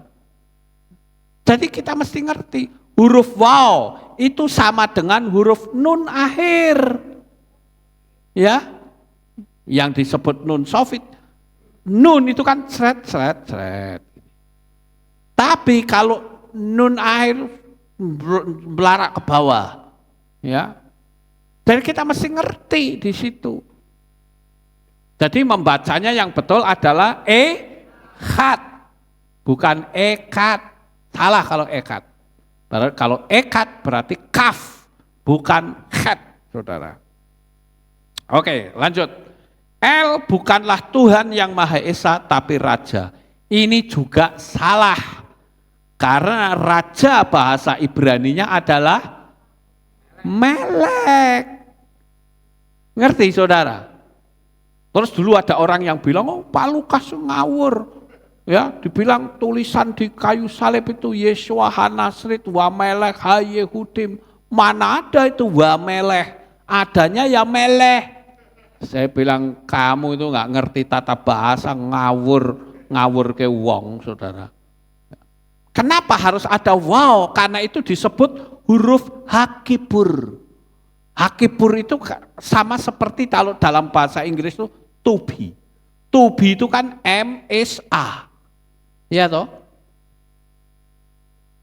Jadi kita mesti ngerti, huruf waw itu sama dengan huruf nun akhir. Ya. Yang disebut nun sofit. Nun itu kan seret. Tapi kalau nun akhir belarak ke bawah, ya. Dan kita mesti ngerti di situ. Jadi membacanya yang betul adalah ehad. Bukan ekad, salah kalau ekad. Kalau ekad berarti kaf, bukan khat, saudara. Oke, lanjut. El bukanlah Tuhan yang Maha Esa, tapi Raja. Ini juga salah. Karena Raja bahasa Ibraninya adalah Melek. Ngerti, saudara? Terus dulu ada orang yang bilang, oh Pak Lukas ngawur. ya dibilang tulisan di kayu salib itu Yeshua Hanasrit wa Melech ha Yehudim. Mana ada itu wa Melech, adanya ya Melech. Saya bilang kamu itu nggak ngerti tata bahasa, ngawur ke wong, saudara. Kenapa harus ada wow? Karena itu disebut huruf hakibur. Hakibur itu sama seperti kalau dalam bahasa Inggris itu to be. To be itu kan MSA. Ya toh?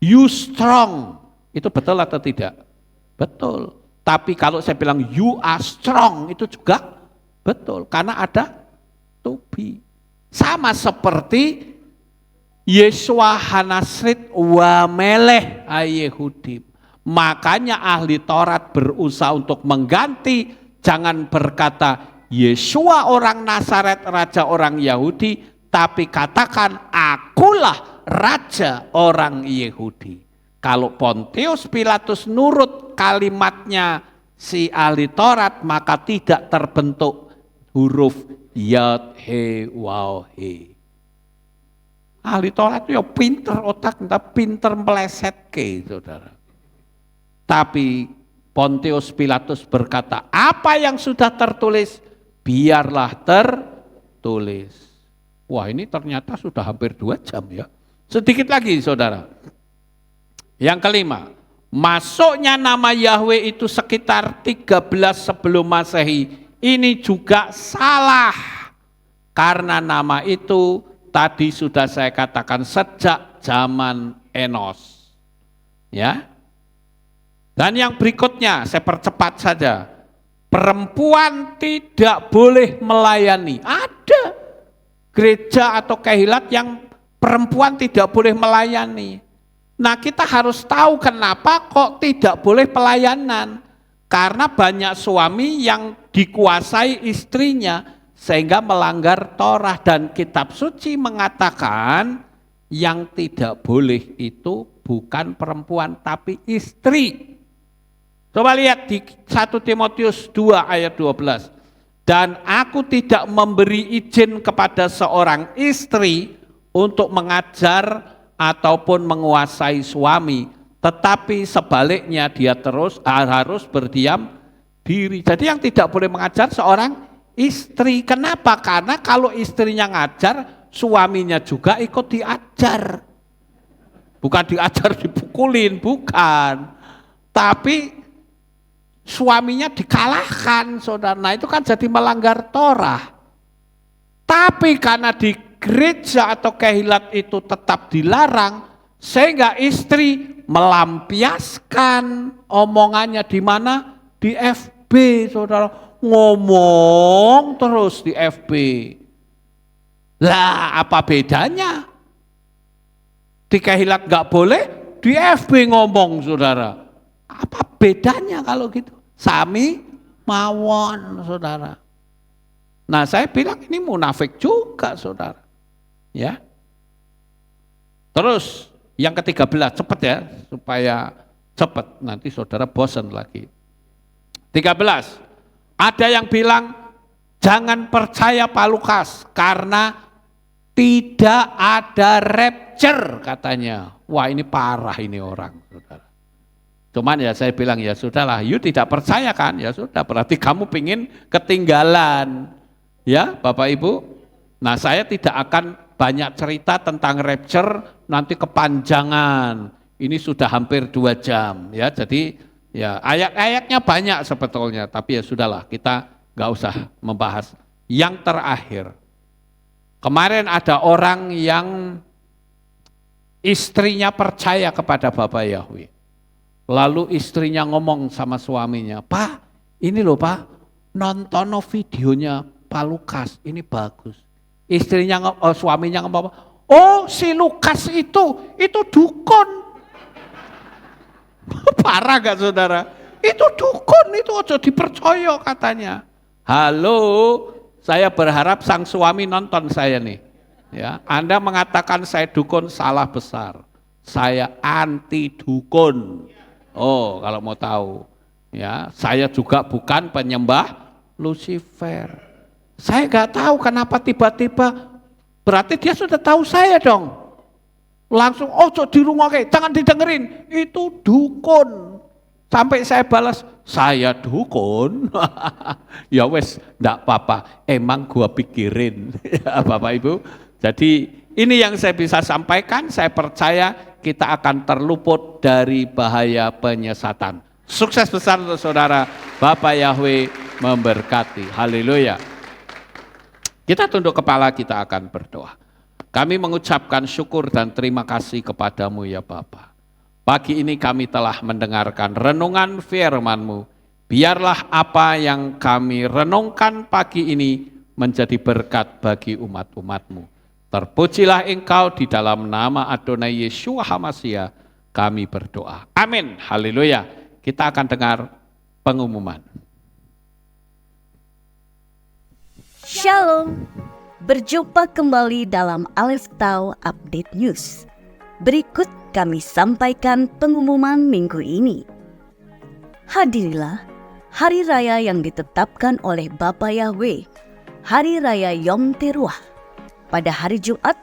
You strong. Itu betul atau tidak? Betul. Tapi kalau saya bilang you are strong itu juga betul. Karena ada to be. Sama seperti Yeshua Hanasrit wa Melech ha Yehudim. Makanya ahli Taurat berusaha untuk mengganti, jangan berkata Yeshua orang Nazaret, raja orang Yahudi, tapi katakan akulah raja orang Yahudi. Kalau Pontius Pilatus nurut kalimatnya si ahli Taurat, maka tidak terbentuk huruf Yod He Waw He. Ahli Taurat itu ya pinter otak, pinter meleset ke, saudara. Tapi Pontius Pilatus berkata, apa yang sudah tertulis, biarlah tertulis. Wah, ini ternyata sudah hampir 2 jam ya. Sedikit lagi, saudara. Yang kelima, masuknya nama Yahweh itu sekitar 13 sebelum Masehi. Ini juga salah. Karena nama itu tadi sudah saya katakan sejak zaman Enos. Ya. Dan yang berikutnya, saya percepat saja. Perempuan tidak boleh melayani. Ada gereja atau kehilat yang perempuan tidak boleh melayani. Nah, kita harus tahu kenapa kok tidak boleh pelayanan. Karena banyak suami yang dikuasai istrinya sehingga melanggar Torah, dan kitab suci mengatakan yang tidak boleh itu bukan perempuan tapi istri. Coba lihat di 1 Timotius 2 ayat 12. Dan aku tidak memberi izin kepada seorang istri untuk mengajar ataupun menguasai suami, tetapi sebaliknya dia harus berdiam diri. Jadi yang tidak boleh mengajar seorang istri. Kenapa? Karena kalau istrinya ngajar, suaminya juga ikut diajar. Bukan diajar dipukulin, bukan. Tapi suaminya dikalahkan, saudara. Nah, itu kan jadi melanggar Torah. Tapi karena di gereja atau kehilat itu tetap dilarang, sehingga istri melampiaskan omongannya di mana? Di FB, saudara. Ngomong terus di FB. Lah, apa bedanya? Di kehilat nggak boleh, di FB ngomong, saudara. Apa bedanya kalau gitu? Sami mawon, saudara. Nah, saya bilang ini munafik juga, saudara. Ya. Terus yang ke-13, cepat ya, supaya cepat, nanti saudara bosan lagi. 13, ada yang bilang jangan percaya Pak Lukas karena tidak ada rapture katanya. Wah, ini parah ini orang, saudara. Cuman ya saya bilang ya sudahlah, you tidak percaya kan, ya sudah berarti kamu pingin ketinggalan. Ya Bapak Ibu, nah saya tidak akan banyak cerita tentang rapture, nanti kepanjangan, ini sudah hampir 2 jam ya, jadi ya ayat-ayatnya banyak sebetulnya, tapi ya sudahlah kita nggak usah membahas. Yang terakhir, kemarin ada orang yang istrinya percaya kepada Bapak Yahweh. Lalu istrinya ngomong sama suaminya, Pak, ini loh Pak, nonton videonya Pak Lukas, ini bagus. Istrinya, suaminya ngomong, oh si Lukas itu dukun. Parah gak saudara? Itu dukun, itu ojo dipercaya katanya. Halo, saya berharap sang suami nonton saya nih. Ya, Anda mengatakan saya dukun, salah besar. Saya anti dukun. Oh, kalau mau tahu, ya, saya juga bukan penyembah Lucifer. Saya nggak tahu kenapa tiba-tiba berarti dia sudah tahu saya dong. Langsung, dirungokke, jangan didengerin, itu dukun. Sampai saya balas, saya dukun. Ya wes, enggak apa-apa, emang gua pikirin. Ya Bapak Ibu, jadi ini yang saya bisa sampaikan, saya percaya kita akan terluput dari bahaya penyesatan. Sukses besar untuk saudara, Bapak Yahweh memberkati. Haleluya. Kita tunduk kepala, kita akan berdoa. Kami mengucapkan syukur dan terima kasih kepadamu ya Bapa. Pagi ini kami telah mendengarkan renungan firman-Mu. Biarlah apa yang kami renungkan pagi ini menjadi berkat bagi umat-umat-Mu. Terpujilah Engkau di dalam nama Adonai Yeshua HaMashiach kami berdoa. Amin. Haleluya. Kita akan dengar pengumuman. Shalom. Berjumpa kembali dalam Aleph Tau Update News. Berikut kami sampaikan pengumuman minggu ini. Hadirilah hari raya yang ditetapkan oleh Bapa Yahweh, Hari Raya Yom Teruah, pada hari Jumat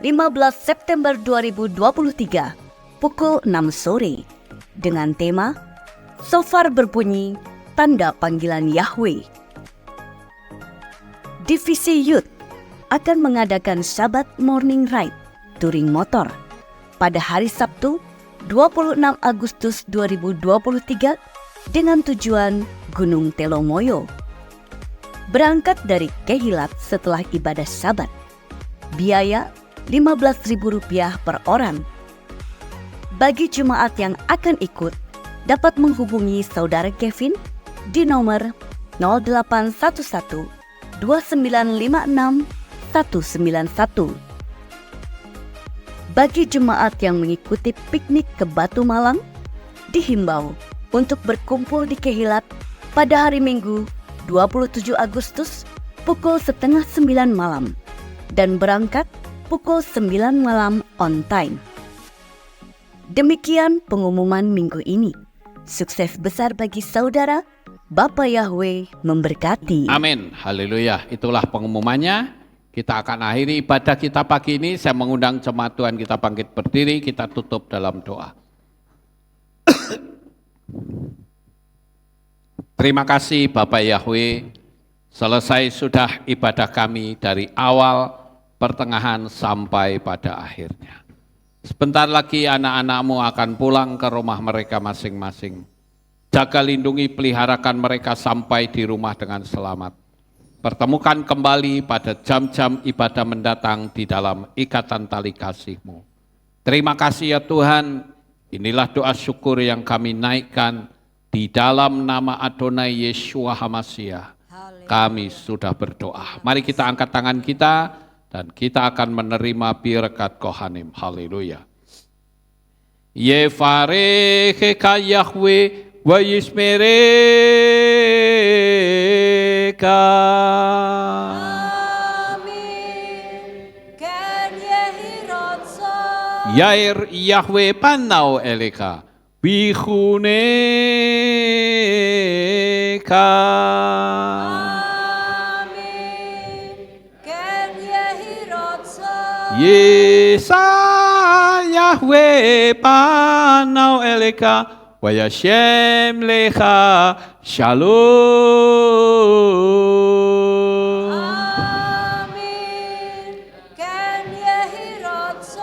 15 September 2023 pukul 6 sore dengan tema Shofar berbunyi, tanda panggilan Yahweh. Divisi Youth akan mengadakan Sabat Morning Ride touring motor pada hari Sabtu 26 Agustus 2023 dengan tujuan Gunung Telomoyo. Berangkat dari Kehilat setelah ibadah Sabat. Biaya Rp15.000 per orang. Bagi jemaat yang akan ikut, dapat menghubungi Saudara Kevin di nomor 0811 2956 191. Bagi jemaat yang mengikuti piknik ke Batu Malang, dihimbau untuk berkumpul di Kehilat pada hari Minggu 27 Agustus pukul 8:30 malam dan berangkat pukul 9 malam on time. Demikian pengumuman minggu ini. Sukses besar bagi saudara, Bapa Yahweh memberkati. Amin. Haleluya. Itulah pengumumannya. Kita akan akhiri ibadah kita pagi ini. Saya mengundang jemaat Tuhan kita bangkit berdiri, kita tutup dalam doa. Terima kasih Bapak Yahweh, selesai sudah ibadah kami dari awal, pertengahan sampai pada akhirnya. Sebentar lagi anak-anak-Mu akan pulang ke rumah mereka masing-masing. Jaga, lindungi, peliharakan mereka sampai di rumah dengan selamat. Pertemukan kembali pada jam-jam ibadah mendatang di dalam ikatan tali kasih-Mu. Terima kasih ya Tuhan, inilah doa syukur yang kami naikkan di dalam nama Adonai Yeshua HaMashiach. Kami sudah berdoa. Mari kita angkat tangan kita dan kita akan menerima berkat Kohanim. Haleluya. Yevarecheka Yahweh wa yismereka. Amin. Ken Yehirotso. Yair Yahweh panau eleka. Bihuneka. Amin. Ken Yehirotso. Yesa Yahweh panau eleka. Wayashem lecha shalom. Amin. Ken Yehirotso.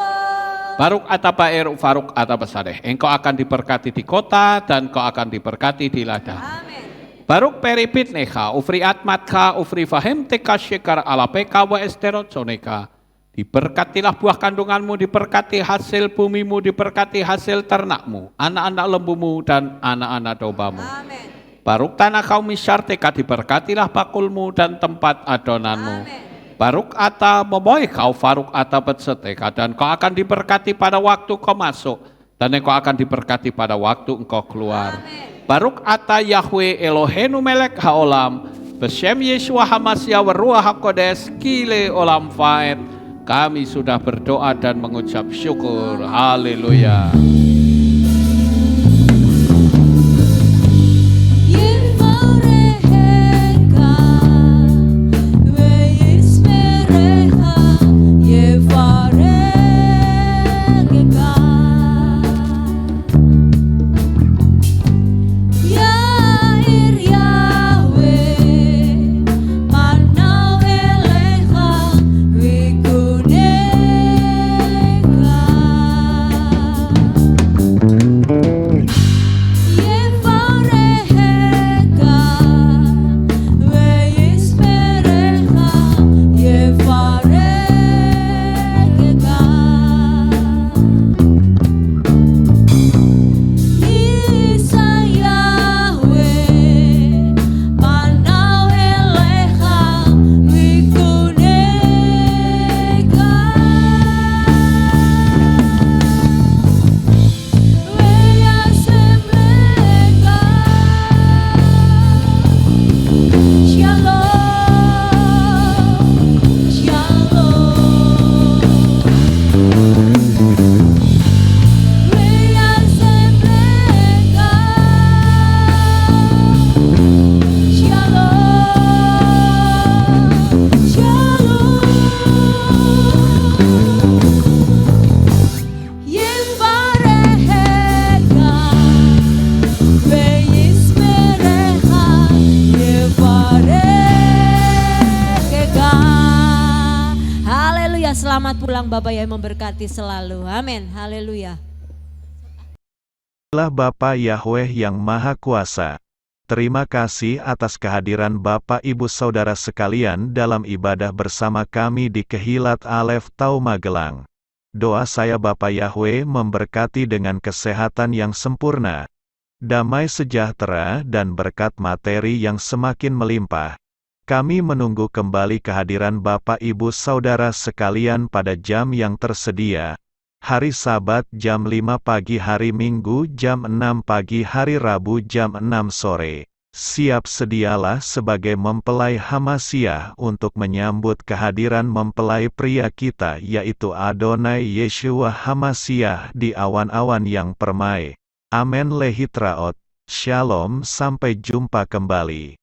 Baruk atapa faruk atapa sadeh. Engkau akan diberkati di kota dan kau akan diberkati di ladang. Amin. Baruk peripit necha, ufri atmatka, ufri fahem teka syekar alapeka wa esterotsoneka. Diberkatilah buah kandunganmu, diberkati hasil bumimu, diberkati hasil ternakmu, anak-anak lembumu dan anak-anak dombamu. Amin. Baruk tanah kaum misyarteka, diberkatilah bakulmu dan tempat adonanmu. Amin. Baruk ata memoy kau faruk ata betseteka, dan kau akan diberkati pada waktu kau masuk, dan engkau akan diberkati pada waktu engkau keluar. Amin. Baruk ata Yahweh Elohenu melek haolam, beshem Yeshua HaMashiach wa ruach hakodes kile olam faed. Kami sudah berdoa dan mengucap syukur. Haleluya. Yevarecheka wa yismereka. Selamat pulang Bapak yang memberkati selalu. Amin. Haleluya. Inilah Bapa Yahweh yang Maha Kuasa. Terima kasih atas kehadiran Bapak Ibu Saudara sekalian dalam ibadah bersama kami di Kehilat Alef Tau Magelang. Doa saya Bapa Yahweh memberkati dengan kesehatan yang sempurna, damai sejahtera dan berkat materi yang semakin melimpah. Kami menunggu kembali kehadiran Bapak Ibu Saudara sekalian pada jam yang tersedia. Hari Sabat jam 5 pagi, hari Minggu jam 6 pagi, hari Rabu jam 6 sore. Siap sedialah sebagai mempelai Hamasiah untuk menyambut kehadiran mempelai pria kita yaitu Adonai Yeshua Hamasiah di awan-awan yang permai. Amen lehitraot. Shalom, sampai jumpa kembali.